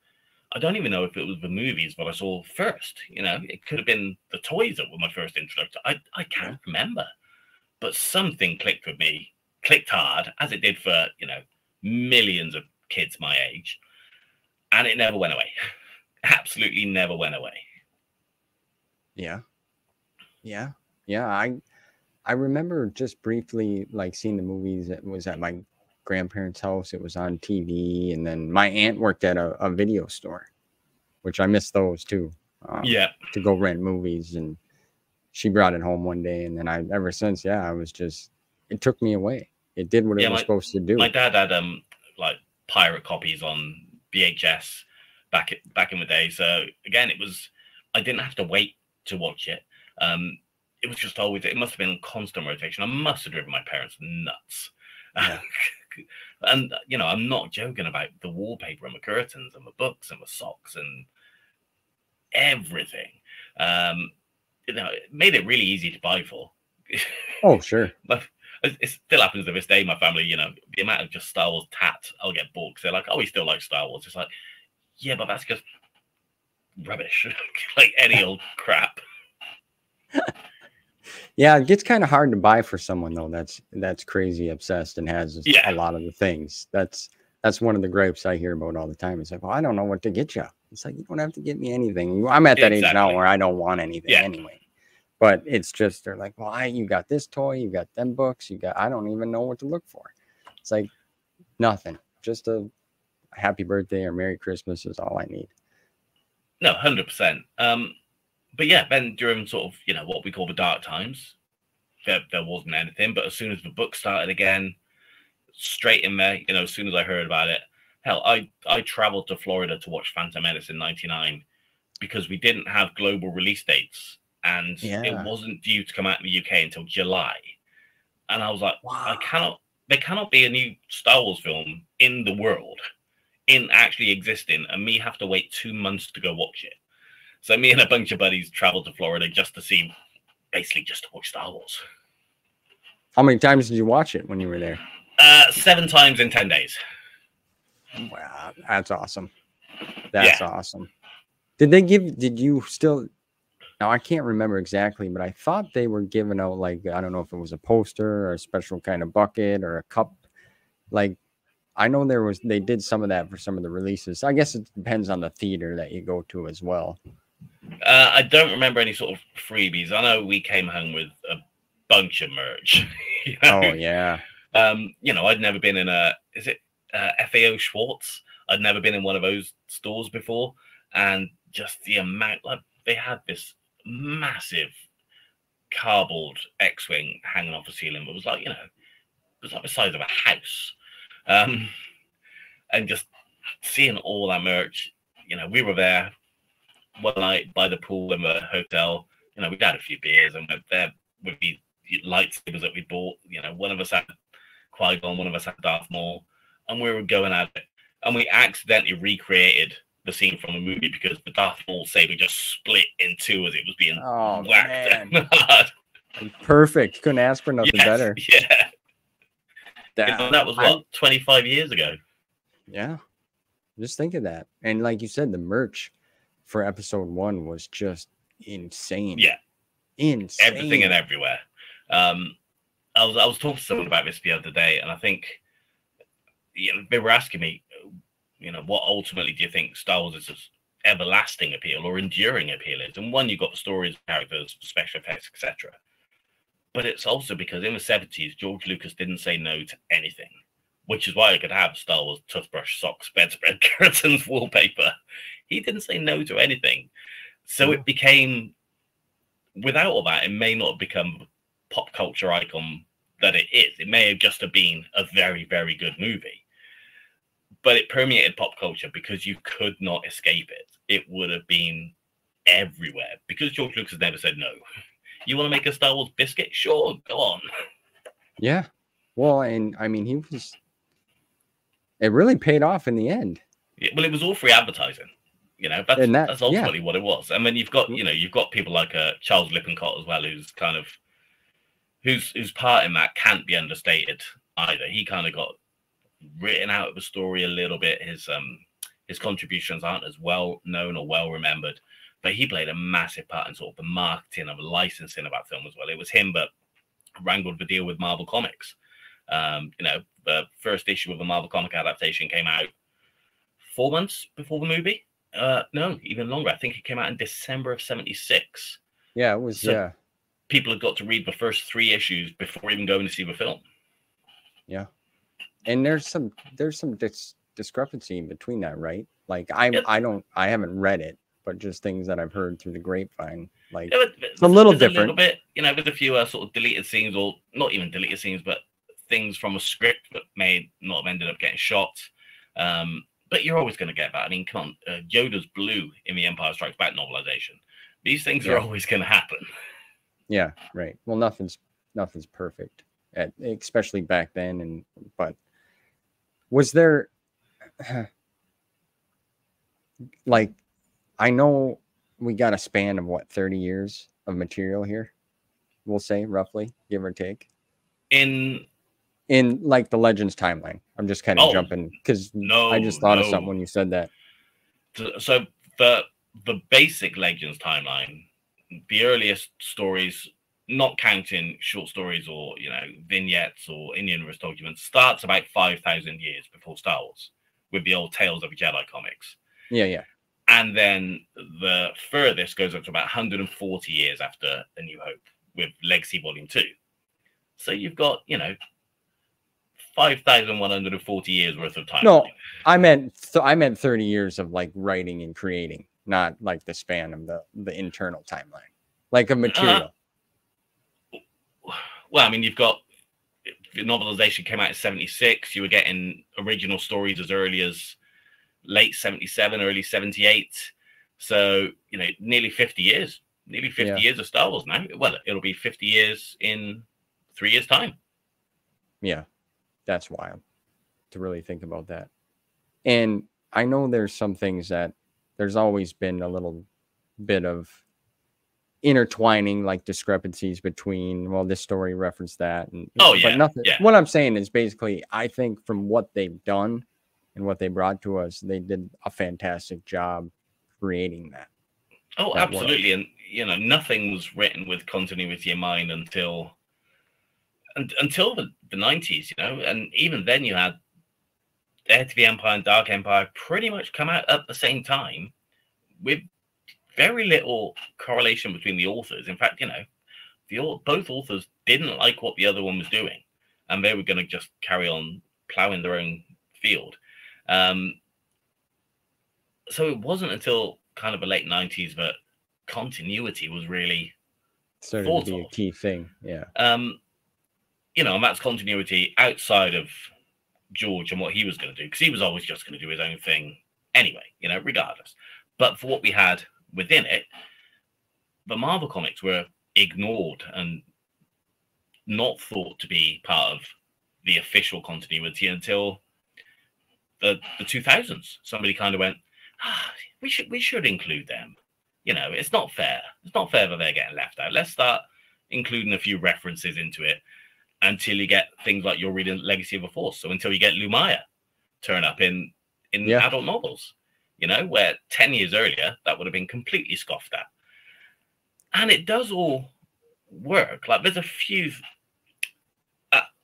S2: I don't even know if it was the movies that I saw first. You know, it could have been the toys that were my first introduction. I can't remember. But something clicked with me, clicked hard, as it did for, you know, millions of kids my age. And it never went away. Absolutely never went away.
S1: Yeah. I remember just briefly like seeing the movies. It was at my grandparents' house. It was on TV. And then my aunt worked at a video store, which I miss those too. To go rent movies. And she brought it home one day, and then ever since, yeah, I was just, it took me away. It did what it was supposed to do.
S2: My dad had like pirate copies on VHS back in the day. So again, I didn't have to wait to watch it. It was just always, it must have been constant rotation. I must have driven my parents nuts.
S1: Yeah.
S2: And I'm not joking about the wallpaper and the curtains and the books and the socks and everything. It made it really easy to buy for.
S1: Oh, sure.
S2: But it still happens to this day. My family, the amount of just Star Wars tat I'll get bought because they're like, "Oh, we still like Star Wars." It's like, yeah, but that's just rubbish, like any old crap.
S1: Yeah, it gets kind of hard to buy for someone though that's crazy obsessed and has a lot of the things. That's one of the gripes I hear about all the time. It's like, well, I don't know what to get you. It's like, you don't have to get me anything. I'm at that age now where I don't want anything anyway. But it's just, they're like, well, you got this toy, you got them books, I don't even know what to look for. It's like nothing. Just a happy birthday or Merry Christmas is all I need.
S2: No, 100%. But yeah, then during sort of, what we call the dark times, there wasn't anything. But as soon as the book started again, straight in there, as soon as I heard about it, hell, I traveled to Florida to watch Phantom Menace in '99 because we didn't have global release dates. And it wasn't due to come out in the UK until July. And I was like, wow, there cannot be a new Star Wars film in the world, in actually existing, and me have to wait 2 months to go watch it. So me and a bunch of buddies traveled to Florida just to watch Star Wars.
S1: How many times did you watch it when you were there?
S2: 7 times in 10 days.
S1: Wow, that's awesome. That's awesome. Did you still... Now, I can't remember exactly, but I thought they were giving out, like, I don't know if it was a poster or a special kind of bucket or a cup. Like, I know they did some of that for some of the releases. I guess it depends on the theater that you go to as well.
S2: I don't remember any sort of freebies. I know we came home with a bunch of merch.
S1: Oh, yeah.
S2: I'd never been in FAO Schwartz? I'd never been in one of those stores before. And just the amount, like, they had this massive cardboard X-wing hanging off the ceiling. It was like, it was like the size of a house. And just seeing all that merch, we were there one night by the pool in the hotel. We'd had a few beers and went there with the lightsabers that we bought. One of us had Qui-Gon, one of us had Darth Maul, and we were going at it. And we accidentally recreated the scene from the movie because the Darth Maul saber just split in two as it was being whacked.
S1: Perfect. Couldn't ask for nothing better.
S2: Yeah. That was 25 years ago.
S1: Yeah. Just think of that. And like you said, the merch for episode 1 was just insane.
S2: Yeah.
S1: Insane.
S2: Everything and everywhere. I was talking to someone about this the other day, and I think they were asking me, what ultimately do you think Star Wars is everlasting appeal or enduring appeal is? And one, you've got the stories, characters, special effects, etc. But it's also because in the 70s, George Lucas didn't say no to anything, which is why I could have Star Wars toothbrush, socks, bedspread, curtains, wallpaper. He didn't say no to anything. So it became, without all that, it may not have become the pop culture icon that it is. It may have just have been a very, very good movie. But it permeated pop culture because you could not escape it. It would have been everywhere because George Lucas never said no. You want to make a Star Wars biscuit? Sure, go on.
S1: Yeah. Well, and I mean, it really paid off in the end.
S2: Yeah, well, it was all free advertising. That's ultimately what it was. And then you've got people like Charles Lippincott as well, who's kind of whose part in that can't be understated either. He kind of got written out of the story a little bit. His contributions aren't as well known or well remembered, but he played a massive part in sort of the marketing and the licensing of that film as well. It was him that wrangled the deal with Marvel Comics. The first issue of the Marvel comic adaptation came out 4 months before the movie. No, even longer. I think it came out in December of '76.
S1: Yeah, it was. So
S2: people had got to read the first 3 issues before even going to see the film.
S1: Yeah. And there's some discrepancy in between that, right? Like I haven't read it, but just things that I've heard through the grapevine. Like,
S2: Yeah,
S1: it's a little
S2: different.
S1: different.
S2: A little bit, you know, with a few sort of deleted scenes, or not even deleted scenes, but things from a script that may not have ended up getting shot. But you're always going to get that. I mean, come on, Yoda's blue in the Empire Strikes Back novelization. These things are always going to happen.
S1: Yeah, right. Well, nothing's perfect, especially back then. But was there, like, I know we got a span of what, 30 years of material here, we'll say, roughly, give or take, in like the Legends timeline. I'm just kind of jumping because I just thought of something when you said that.
S2: So the basic Legends timeline, the earliest stories, not counting short stories or, you know, vignettes or in-universe documents, starts about 5,000 years before Star Wars with the old Tales of a Jedi comics.
S1: Yeah.
S2: And then the furthest goes up to about 140 years after A New Hope with Legacy Volume 2. So you've got, you know, 5,140 years worth of time.
S1: No, I meant 30 years of like writing and creating, not like the span of the internal timeline, like of material.
S2: Well, I mean, you've got the novelization came out in 76. You were getting original stories as early as late 77, early 78. So, you know, nearly 50 years. Nearly 50 years of Star Wars now. Well, it'll be 50 years in 3 years' time.
S1: Yeah, that's wild to really think about that. And I know there's some things that there's always been a little bit of intertwining, like discrepancies between, well, this story referenced that, and but nothing. What I'm saying is basically, I think from what they've done and what they brought to us, they did a fantastic job creating that.
S2: Oh, absolutely. And you know, nothing was written with continuity in mind until the 90s, you know, and even then you had Heir to the Empire and Dark Empire pretty much come out at the same time with very little correlation between the authors. In fact, you know, both authors didn't like what the other one was doing, and they were going to just carry on plowing their own field. So it wasn't until kind of the late 90s that continuity was really
S1: started to be a key thing. Yeah.
S2: You know, and that's continuity outside of George and what he was going to do, because he was always just going to do his own thing anyway, you know, regardless. But for what we had within it, the Marvel comics were ignored and not thought to be part of the official continuity until the 2000s. Somebody kind of went, we should include them. You know, it's not fair. It's not fair that they're getting left out. Let's start including a few references into it until you get things like you're reading Legacy of the Force. So until you get Lumaya turn up in adult novels, you know, where 10 years earlier, that would have been completely scoffed at. And it does all work. Like, there's a few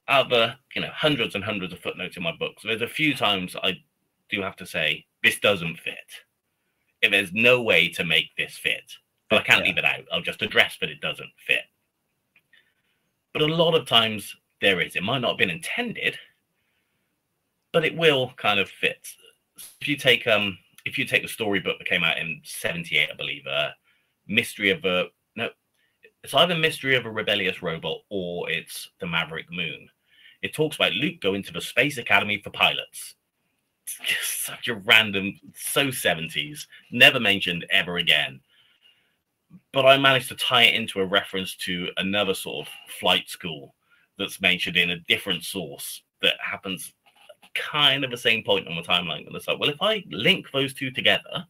S2: other, you know, hundreds and hundreds of footnotes in my book. So there's a few times I do have to say, this doesn't fit. If there's no way to make this fit, but I can't leave it out. I'll just address that it doesn't fit. But a lot of times there is. It might not have been intended, but it will kind of fit. If you take the storybook that came out in 78, I believe, it's either Mystery of a Rebellious Robot or it's The Maverick Moon. It talks about Luke going to the Space Academy for pilots. It's just such a random, so 70s, never mentioned ever again. But I managed to tie it into a reference to another sort of flight school that's mentioned in a different source that happens kind of the same point on the timeline. And it's like, well, if I link those two together,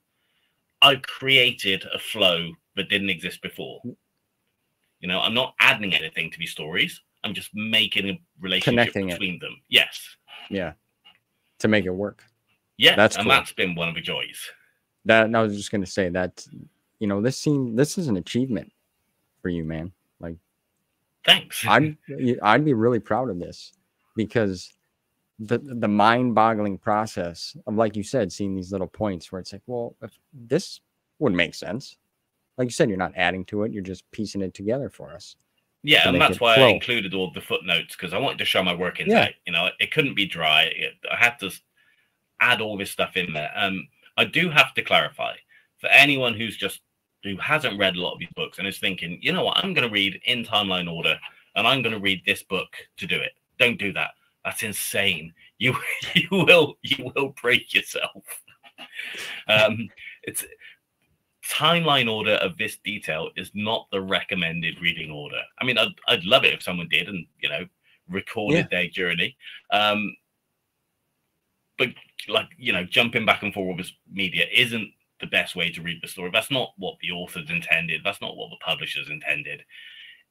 S2: I've created a flow that didn't exist before. You know, I'm not adding anything to these stories. I'm just making a relationship between them. Yes.
S1: Yeah. To make it work.
S2: Yeah. That's cool. That's been one of the joys.
S1: That, and I was just going to say that, you know, this is an achievement for you, man. Like,
S2: thanks.
S1: I'd be really proud of this, because the mind-boggling process of, like you said, seeing these little points where it's like, well, if this would make sense. Like you said, you're not adding to it, you're just piecing it together for us.
S2: Yeah, and that's why I included all the footnotes, because I wanted to show my workings out. You know, it couldn't be dry. I had to add all this stuff in there. I do have to clarify for anyone who hasn't read a lot of these books and is thinking, you know what, I'm going to read in timeline order and I'm going to read this book to do it. Don't do that. That's insane. You will break yourself. It's timeline order of this detail is not the recommended reading order. I mean, I'd love it if someone did and, you know, recorded their journey. But like, you know, jumping back and forth with media isn't the best way to read the story. That's not what the authors intended. That's not what the publishers intended.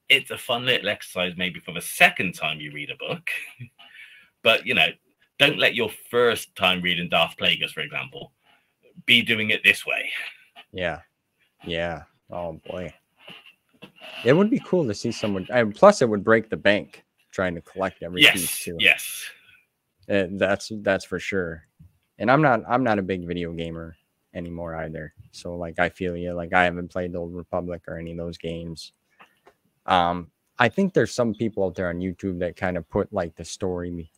S2: It's a fun little exercise maybe for the second time you read a book. But, you know, don't let your first time reading Darth Plagueis, for example, be doing it this way.
S1: Yeah. Yeah. Oh, boy. It would be cool to see someone. And plus, it would break the bank trying to collect every piece, too.
S2: Yes.
S1: That's for sure. And I'm not a big video gamer anymore either. So, like, I feel you. Like, I haven't played the Old Republic or any of those games. I think there's some people out there on YouTube that kind of put, like, the story,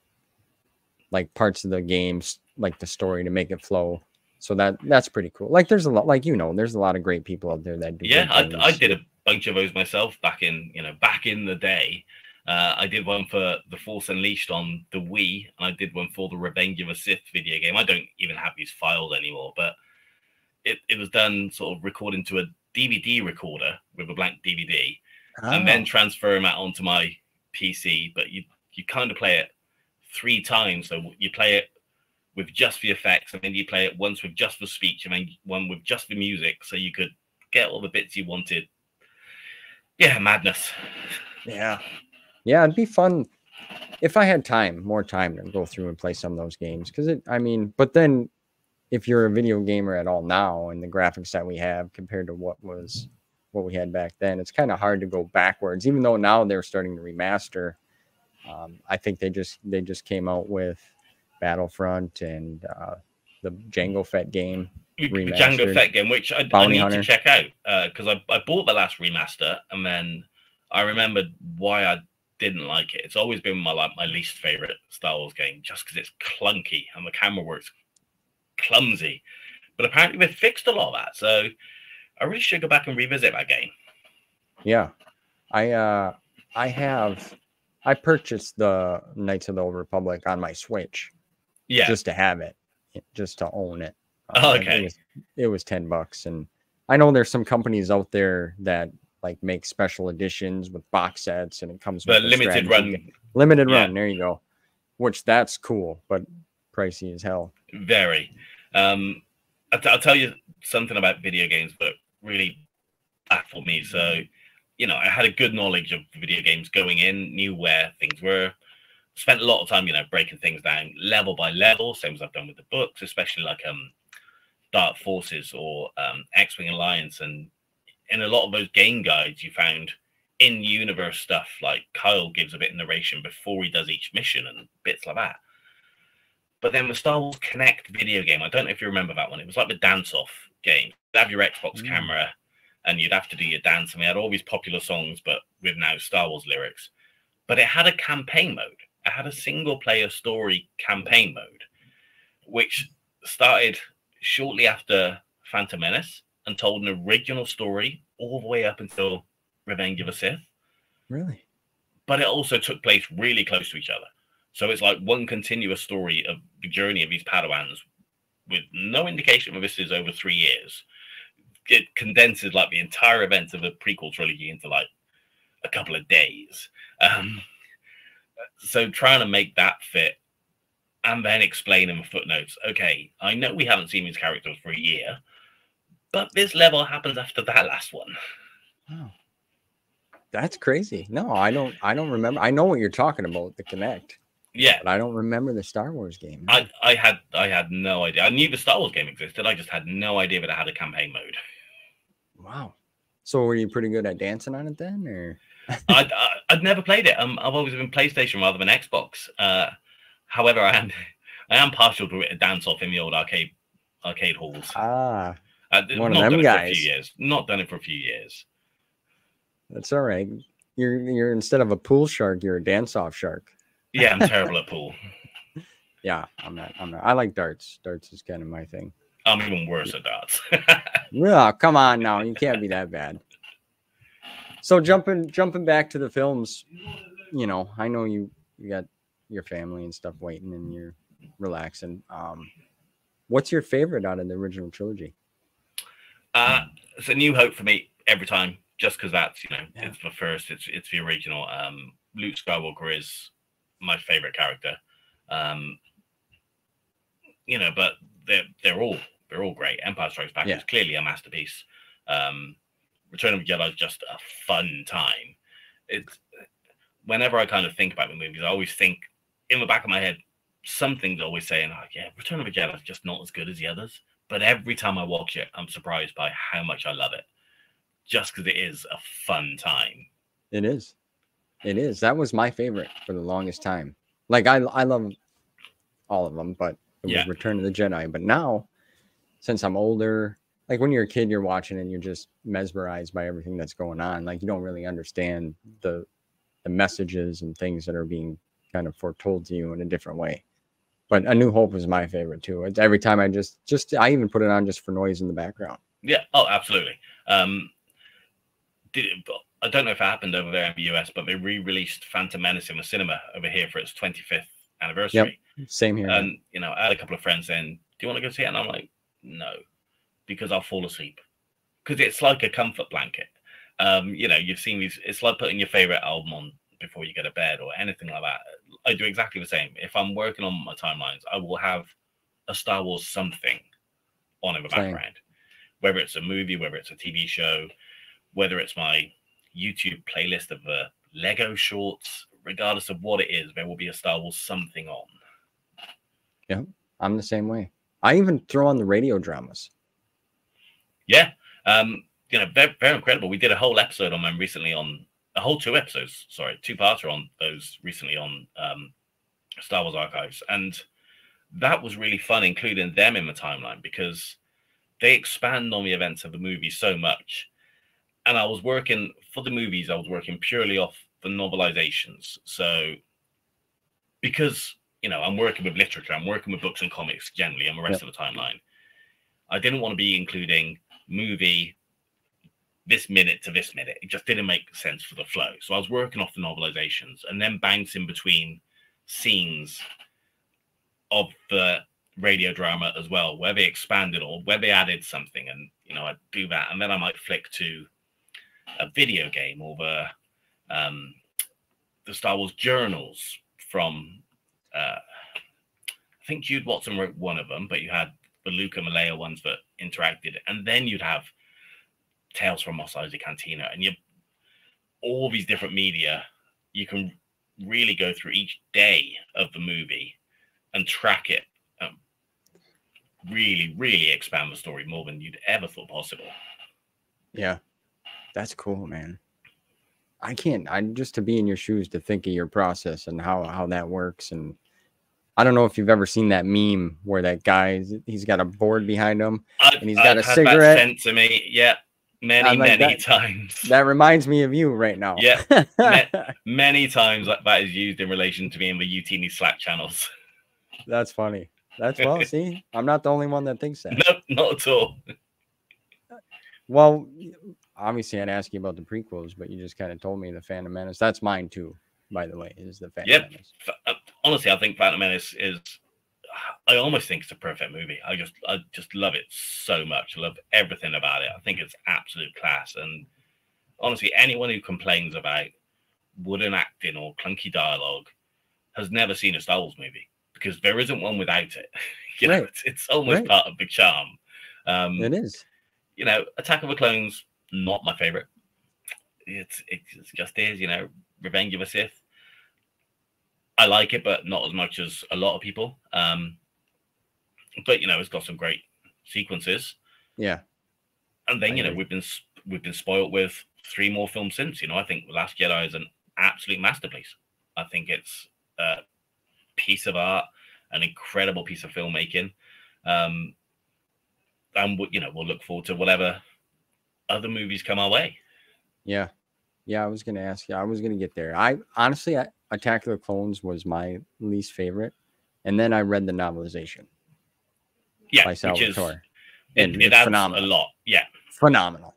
S1: like, parts of the games, like, the story to make it flow. So that's pretty cool. Like, there's a lot, like, you know, there's a lot of great people out there that do.
S2: Yeah, I did a bunch of those myself back in the day. I did one for The Force Unleashed on the Wii, and I did one for the Revenge of the Sith video game. I don't even have these files anymore, but it was done sort of recording to a DVD recorder with a blank DVD, and then transferring that onto my PC. But you kind of play it 3 times. So you play it with just the effects, and then you play it once with just the speech, and then one with just the music, so you could get all the bits you wanted. Yeah, madness.
S1: Yeah, it'd be fun if I had more time to go through and play some of those games. Because but then if you're a video gamer at all now, and the graphics that we have compared to what we had back then, it's kind of hard to go backwards. Even though now they're starting to remaster. I think they just came out with Battlefront and the Jango Fett game.
S2: Jango Fett game, which I need to check out because I bought the last remaster, and then I remembered why I didn't like it. It's always been my least favorite Star Wars game, just because it's clunky and the camera works clumsy. But apparently they fixed a lot of that, so I really should go back and revisit that game.
S1: Yeah, I purchased the Knights of the Old Republic on my Switch. Yeah, just to have it, just to own it.
S2: Okay,
S1: it was $10, and I know there's some companies out there that like make special editions with box sets, and it comes with
S2: limited run.
S1: Limited run. There you go. Which that's cool, but pricey as hell.
S2: Very. I'll tell you something about video games that really baffled me. So, you know, I had a good knowledge of video games going in, knew where things were. Spent a lot of time, you know, breaking things down level by level, same as I've done with the books, especially like Dark Forces or X-Wing Alliance. And in a lot of those game guides, you found in-universe stuff, like Kyle gives a bit of narration before he does each mission and bits like that. But then the Star Wars Connect video game, I don't know if you remember that one. It was like the dance-off game. You'd have your Xbox camera, and you'd have to do your dance. And we had all these popular songs, but with now Star Wars lyrics. But it had a campaign mode. It had a single-player story campaign mode, which started shortly after Phantom Menace and told an original story all the way up until Revenge of the Sith.
S1: Really?
S2: But it also took place really close to each other. So it's like one continuous story of the journey of these Padawans with no indication that this is over 3 years. It condenses like the entire events of the prequel trilogy into like a couple of days. So trying to make that fit and then explain in the footnotes, okay, I know we haven't seen these characters for a year, but this level happens after that last one.
S1: Oh, that's crazy. No, I don't remember. I know what you're talking about, the Connect.
S2: Yeah,
S1: but I don't remember the Star Wars game.
S2: I had no idea. I knew the Star Wars game existed. I just had no idea that it had a campaign mode.
S1: Wow. So were you pretty good at dancing on it then, or?
S2: I'd never played it. I've always been PlayStation rather than Xbox. However, I am partial to a dance off in the old arcade halls.
S1: One of them guys.
S2: Not done it for a few years.
S1: That's all right. You're instead of a pool shark, you're a dance off shark.
S2: Yeah, I'm terrible at pool.
S1: Yeah, I'm not. I like darts. Darts is kind of my thing.
S2: I'm even worse at darts.
S1: Yeah, come on now. You can't be that bad. So jumping back to the films, you know, I know you got your family and stuff waiting and you're relaxing. What's your favorite out of the original trilogy?
S2: It's A New Hope for me every time, just because that's, you know,
S1: Yeah.
S2: it's the first, it's the original. Luke Skywalker is my favorite character. You know, but they're all great. Empire Strikes Back is clearly a masterpiece. Return of the Jedi is just a fun time. It's whenever I kind of think about the movies, I always think in the back of my head, something's always saying, like, yeah, Return of the Jedi is just not as good as the others. But every time I watch it, I'm surprised by how much I love it, just because it is a fun time.
S1: It is. It is. That was my favorite for the longest time. Like I love all of them, but it was Return of the Jedi. But now, since I'm older, like when you're a kid, you're watching and you're just mesmerized by everything that's going on. Like you don't really understand the messages and things that are being kind of foretold to you in a different way. But A New Hope is my favorite too. It's every time I I even put it on just for noise in the background.
S2: Yeah. Oh, absolutely. I don't know if it happened over there in the US, but they re-released Phantom Menace in the cinema over here for its 25th anniversary.
S1: Yep, same here.
S2: And you know, I had a couple of friends saying, "Do you want to go see it?" And I'm like, "No, because I'll fall asleep." Because it's like a comfort blanket. You know, you've seen these. It's like putting your favorite album on before you go to bed or anything like that. I do exactly the same. If I'm working on my timelines, I will have a Star Wars something on in the background, whether it's a movie, whether it's a TV show, whether it's my YouTube playlist of Lego shorts, regardless of what it is, there will be a Star Wars something on.
S1: Yeah, I'm the same way. I even throw on the radio dramas.
S2: Yeah. You know, they're incredible. We did a whole episode on them recently two parter on those recently on Star Wars Archives. And that was really fun, including them in the timeline, because they expand on the events of the movie so much. And I was working for the movies, I was working purely off the novelizations. So because, you know, I'm working with literature, I'm working with books and comics generally, and the rest of the timeline, I didn't want to be including movie this minute to this minute. It just didn't make sense for the flow. So I was working off the novelizations and then bouncing between scenes of the radio drama as well, where they expanded or where they added something. And, you know, I'd do that. And then I might flick to a video game or the Star Wars journals from, I think Jude Watson wrote one of them, but you had the Luke and the Leia ones that interacted. And then you'd have Tales from Mos Eisley Cantina, and all these different media. You can really go through each day of the movie and track it, really, really expand the story more than you'd ever thought possible.
S1: Yeah, that's cool, man. I'm just to be in your shoes to think of your process and how that works. And I don't know if you've ever seen that meme where that guy, he's got a board behind him and he's got a cigarette.
S2: That sent to me, yeah. Many times.
S1: That reminds me of you right now.
S2: Yeah, many times that is used in relation to me in the UTini Slack channels.
S1: That's funny. Well, see, I'm not the only one that thinks that.
S2: No, not at all.
S1: Well, obviously, I'd ask you about the prequels, but you just kind of told me the Phantom Menace. That's mine too, by the way. Is the Phantom Menace?
S2: Honestly, I think Phantom Menace is. I almost think it's a perfect movie. I just love it so much. I love everything about it. I think it's absolute class. And honestly, anyone who complains about wooden acting or clunky dialogue has never seen a Star Wars movie, because there isn't one without it. You know, it's almost part of the charm.
S1: It is.
S2: You know, Attack of the Clones, not my favorite. It just is. You know, Revenge of the Sith. I like it, but not as much as a lot of people. But you know, it's got some great sequences.
S1: Yeah.
S2: And then, you know, we've been spoiled with 3 more films since. You know, I think The Last Jedi is an absolute masterpiece. I think it's a piece of art, an incredible piece of filmmaking. And you know, we'll look forward to whatever other movies come our way.
S1: Yeah. Yeah, I was going to ask you. I was going to get there. I honestly, Attack of the Clones was my least favorite. And then I read the novelization.
S2: Yeah,
S1: by Salvatore. and
S2: it
S1: it's
S2: adds
S1: phenomenal.
S2: a lot. Yeah,
S1: Phenomenal.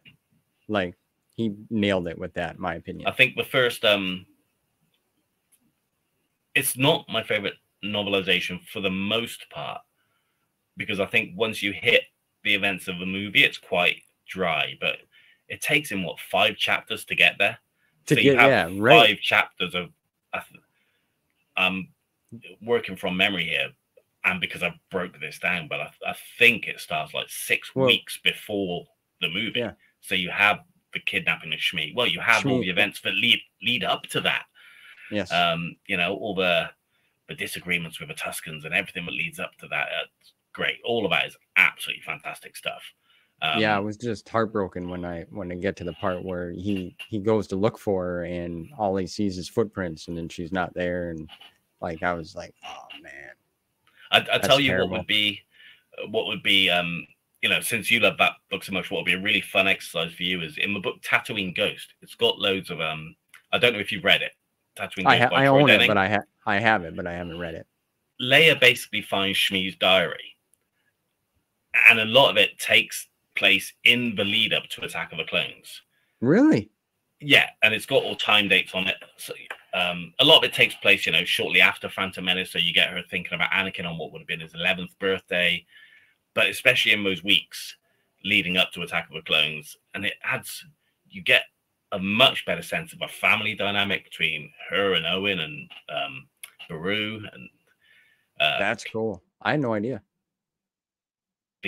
S1: Like he nailed it with that, in my opinion.
S2: I think the first it's not my favorite novelization for the most part, because I think once you hit the events of the movie, it's quite dry. But it takes him, what, 5 chapters to get there.
S1: To
S2: so
S1: get,
S2: you have
S1: yeah, right.
S2: 5 chapters of working from memory here, and because I broke this down, but I think it starts like 6 weeks before the movie.
S1: Yeah.
S2: So you have the kidnapping of Shmi. Well, you have all the events that lead up to that.
S1: Yes.
S2: You know, all the disagreements with the Tuscans and everything that leads up to that. Great. All of that is absolutely fantastic stuff.
S1: Yeah, I was just heartbroken when I get to the part where he goes to look for her and all he sees is footprints and then she's not there, and like I was like, oh man.
S2: I'll tell you what would be you know, since you love that book so much, what would be a really fun exercise for you is in the book Tatooine Ghost. It's got loads of I don't know if you've read it. Tatooine Ghost by Troy
S1: own
S2: Denning.
S1: it, but I have it, but I haven't read it.
S2: Leia basically finds Shmi's diary, and a lot of it takes place in the lead up to Attack of the Clones.
S1: Really?
S2: Yeah, and it's got all time dates on it. So a lot of it takes place, you know, shortly after Phantom Menace. So you get her thinking about Anakin on what would have been his 11th birthday, but especially in those weeks leading up to Attack of the Clones, and you get a much better sense of a family dynamic between her and Owen and Beru, and
S1: that's cool. I had no idea.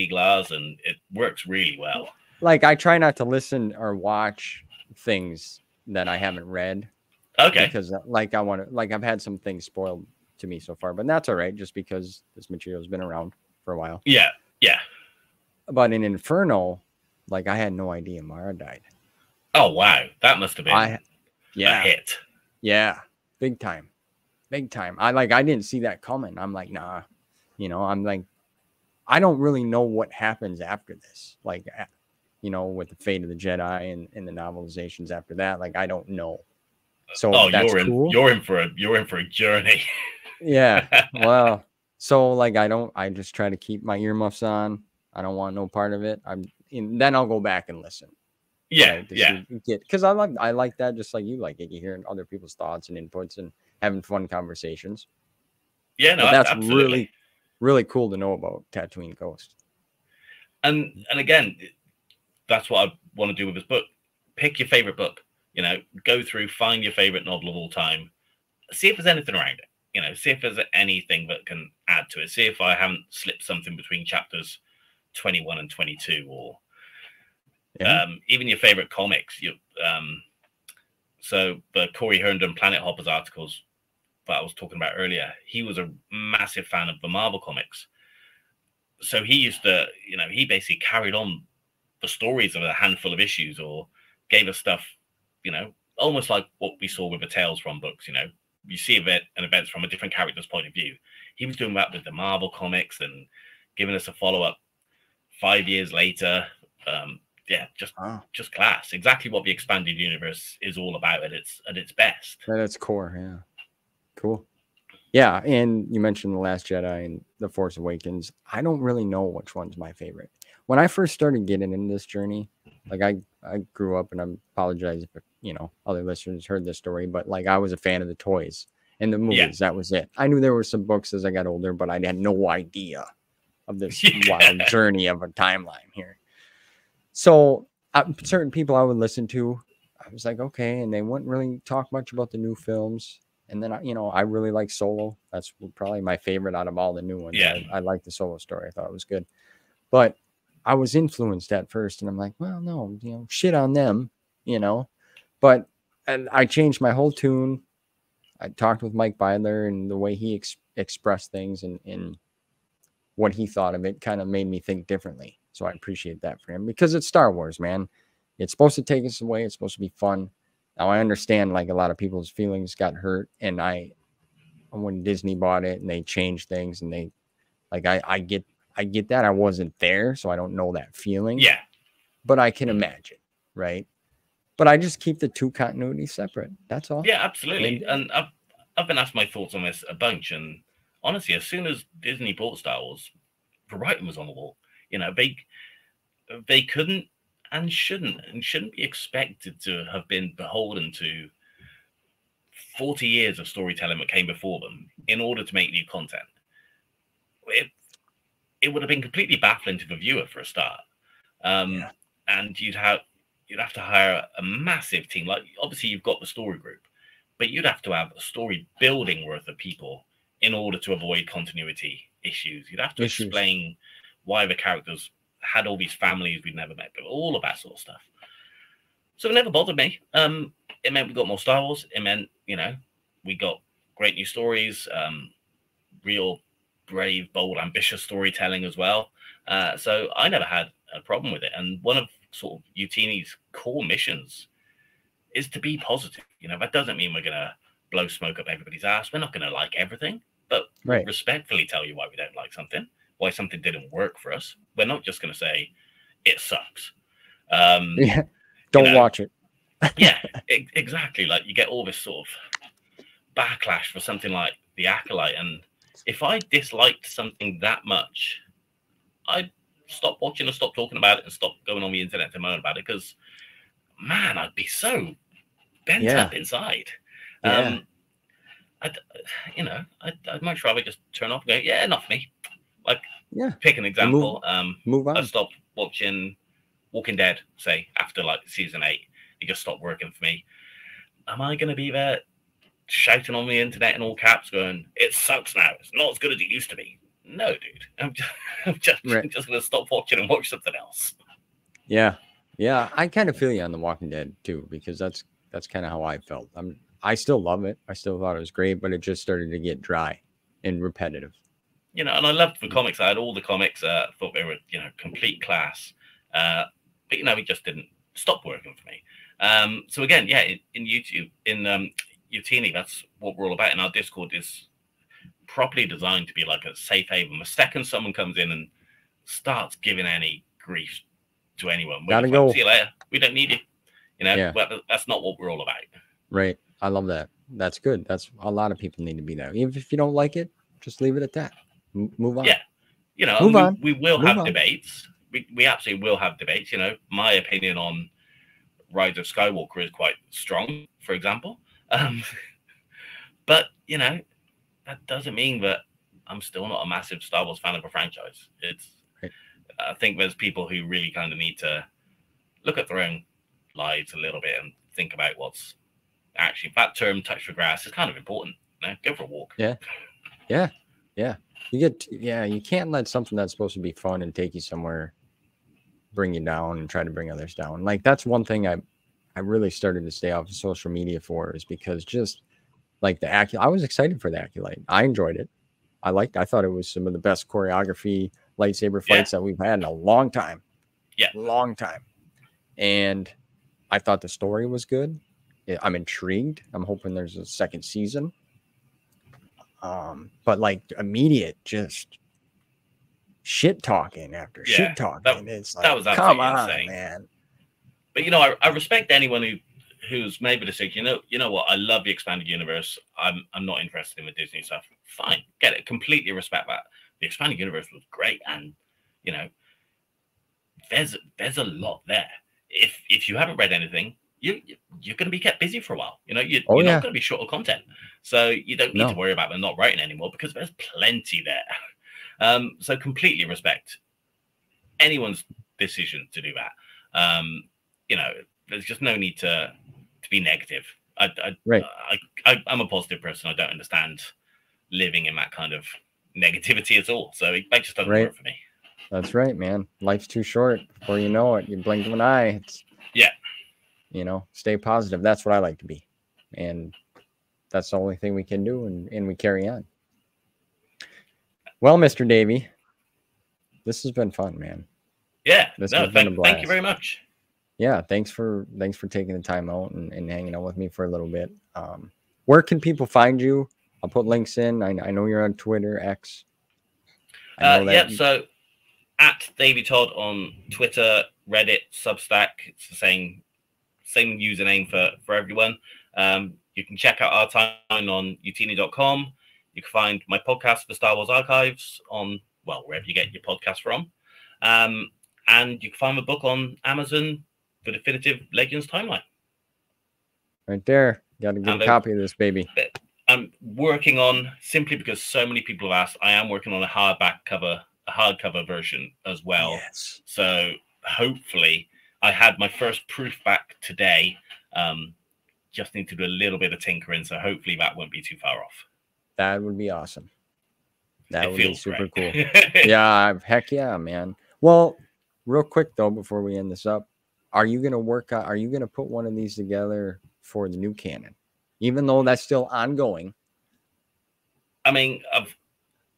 S2: Glass, and it works really well.
S1: Like I try not to listen or watch things that I haven't read.
S2: Okay.
S1: Because like I've had some things spoiled to me so far, but that's all right, just because this material has been around for a while.
S2: Yeah, yeah.
S1: But in Inferno, like I had no idea Mara died.
S2: Oh wow, that must have been a hit.
S1: Yeah, big time. I didn't see that coming. I'm like, nah, you know, I'm like, I don't really know what happens after this. Like, you know, with the fate of the Jedi and the novelizations after that, like I don't know. So that's cool.
S2: You're in for a journey.
S1: Yeah. Well, so like I just try to keep my earmuffs on. I don't want no part of it. Then I'll go back and listen.
S2: Yeah,
S1: right,
S2: yeah.
S1: Because I like that, just like you like it. You're hearing other people's thoughts and inputs and having fun conversations.
S2: Yeah, no,
S1: but that's
S2: absolutely.
S1: really, really cool to know about Tatooine Ghost.
S2: And again, that's what I want to do with this book. Pick your favorite book. You know, go through, find your favorite novel of all time. See if there's anything around it. You know, see if there's anything that can add to it. See if I haven't slipped something between chapters 21 and 22, or even your favorite comics. So the Corey Herndon Planet Hoppers articles that I was talking about earlier, he was a massive fan of the Marvel comics. So he used to, you know, he basically carried on the stories of a handful of issues, or gave us stuff, you know, almost like what we saw with the Tales from books. You know, you see events from a different character's point of view. He was doing that with the Marvel comics and giving us a follow-up 5 years later. Just class. Exactly what the expanded universe is all about at its best.
S1: At its core, yeah. Cool. Yeah, and you mentioned The Last Jedi and The Force Awakens. I don't really know which one's my favorite. When I first started getting into this journey, like I grew up, and I apologize if, you know, other listeners heard this story, but like I was a fan of the toys and the movies. That was it. I knew there were some books as I got older, but I had no idea of this wild journey of a timeline here. So certain people I would listen to, I was like, okay, and they wouldn't really talk much about the new films. And then, you know, I really like Solo. That's probably my favorite out of all the new ones.
S2: Yeah.
S1: I like the Solo story. I thought it was good. But I was influenced at first, and I'm like, well, no, you know, shit on them, you know. But and I changed my whole tune. I talked with Mike Beidler, and the way he expressed things and what he thought of it kind of made me think differently. So I appreciate that for him, because it's Star Wars, man. It's supposed to take us away. It's supposed to be fun. Now I understand, like, a lot of people's feelings got hurt, and when Disney bought it and they changed things, and they, like, I get that. I wasn't there, so I don't know that feeling.
S2: Yeah,
S1: but I can imagine, right? But I just keep the two continuities separate. That's all.
S2: Yeah, absolutely. And I've been asked my thoughts on this a bunch, and honestly, as soon as Disney bought Star Wright, the writing was on the wall. You know, they couldn't and shouldn't be expected to have been beholden to 40 years of storytelling that came before them in order to make new content. It would have been completely baffling to the viewer for a start. And you'd have to hire a massive team. Like, obviously you've got the story group, but you'd have to have a story building worth of people in order to avoid continuity issues. You'd have to explain why the characters had all these families we'd never met, but all of that sort of stuff. So it never bothered me. It meant we got more Star Wars. It meant, we got great new stories, real brave, bold, ambitious storytelling as well. So I never had a problem with it. And one of sort of Utini's core missions is to be positive. That doesn't mean we're going to blow smoke up everybody's ass. We're not going to like everything, but we'll respectfully tell you why we don't like something, why something didn't work for us. We're not just going to say it sucks.
S1: Don't watch it.
S2: Yeah, exactly. Like, you get all this sort of backlash for something like The Acolyte, and if I disliked something that much, I'd stop watching and stop talking about it and stop going on the internet to moan about it, because, man, I'd be so bent up inside. I'd much rather just turn off and go, yeah, not for me. Like, pick an example.
S1: Move on.
S2: I stopped watching Walking Dead, say, after like season 8. It just stopped working for me. Am I going to be there shouting on the internet in all caps going, it sucks now, it's not as good as it used to be? No, dude. I'm just going to stop watching and watch something else.
S1: Yeah. I kind of feel you on The Walking Dead too, because that's kind of how I felt. I still love it. I still thought it was great, but it just started to get dry and repetitive.
S2: And I loved the comics. I had all the comics. Thought they were, complete class. But it just didn't stop working for me. So again, in YouTube, in Utini, that's what we're all about. And our Discord is properly designed to be like a safe haven. The second someone comes in and starts giving any grief to anyone,
S1: gotta go.
S2: See you later. We don't need you. That's not what we're all about.
S1: Right. I love that. That's good. That's a lot of people need to be there. Even if you don't like it, just leave it at that. Move on.
S2: Yeah.
S1: Move on.
S2: We will have debates. We absolutely will have debates. My opinion on Rise of Skywalker is quite strong, for example. But that doesn't mean that I'm still not a massive Star Wars fan of a franchise. I think there's people who really kind of need to look at their own lives a little bit and think about what's actually, that term touch the grass is kind of important. Go for a walk.
S1: Yeah. You can't let something that's supposed to be fun and take you somewhere bring you down and try to bring others down. Like, that's one thing I really started to stay off of social media for, is because just like the Acolyte, I was excited for the Acolyte. I enjoyed it. I thought it was some of the best choreography lightsaber fights that we've had in a long time. Long time. And I thought the story was good. I'm intrigued. I'm hoping there's a second season. But like immediate just shit talking after shit talking. It's like, that was come on, insane, man.
S2: But I respect anyone who's made the decision. You know what? I love the expanded universe. I'm not interested in the Disney stuff. Fine, get it. Completely respect that. The expanded universe was great, and there's a lot there. If you haven't read anything, you're going to be kept busy for a while. You're not going to be short of content, so you don't need to worry about them not writing anymore, because there's plenty there. So completely respect anyone's decision to do that. There's just no need to be negative. I'm a positive person. I don't understand living in that kind of negativity at all. So it just doesn't work for me.
S1: That's right, man. Life's too short. Before you know it, you blink of an eye. Stay positive. That's what I like to be. And that's the only thing we can do. And we carry on. Well, Mr. Davey, this has been fun, man.
S2: Thank you very much.
S1: Yeah, thanks for taking the time out and hanging out with me for a little bit. Where can people find you? I'll put links in. I know you're on Twitter, X.
S2: So at Davey Todd on Twitter, Reddit, Substack. It's the same username for everyone. You can check out our timeline on utini.com. You can find my podcast, The Star Wars Archives, on wherever you get your podcast from. And you can find the book on Amazon, The Definitive Legends Timeline.
S1: Right there. Got to get a copy of this baby.
S2: I'm working on, simply because so many people have asked, I am working on a hardcover version as well.
S1: Yes.
S2: So hopefully, I had my first proof back today. Just need to do a little bit of tinkering, so hopefully that won't be too far off.
S1: That would be awesome. That would be super
S2: great.
S1: Cool. Yeah, heck yeah, man. Well, real quick though, before we end this up, are you gonna put one of these together for the new canon, even though that's still ongoing?
S2: I mean,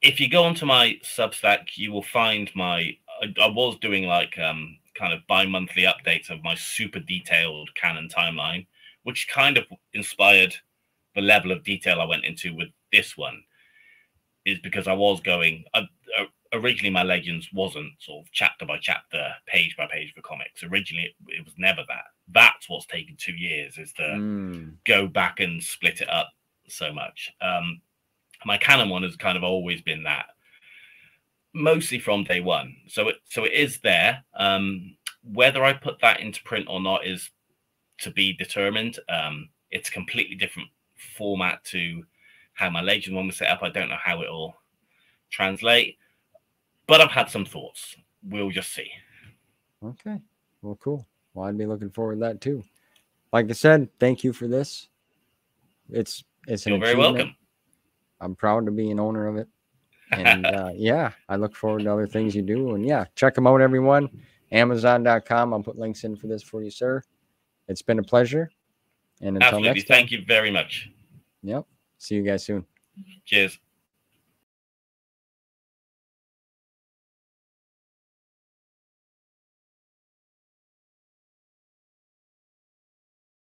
S2: if you go onto my Substack, you will find I was doing like kind of bi-monthly updates of my super detailed canon timeline, which kind of inspired the level of detail I went into with this one. Is because I was going originally, my Legends wasn't sort of chapter by chapter, page by page for comics. Originally, it was never that. That's what's taken 2 years, is to go back and split it up so much. My canon one has kind of always been that, mostly from day one. So it is there. Whether I put that into print or not is to be determined. It's a completely different format to how my Legend one was set up. I don't know how it will translate, but I've had some thoughts. We'll just see.
S1: Okay. Well, cool. Well, I'd be looking forward to that too. Like I said, thank you for this. It's
S2: You're very welcome.
S1: I'm proud to be an owner of it. And yeah, I look forward to other things you do. And yeah, check them out, everyone. Amazon.com. I'll put links in for this for you, sir. It's been a pleasure. And until next time.
S2: Thank you very much.
S1: Yep. See you guys soon.
S2: Cheers.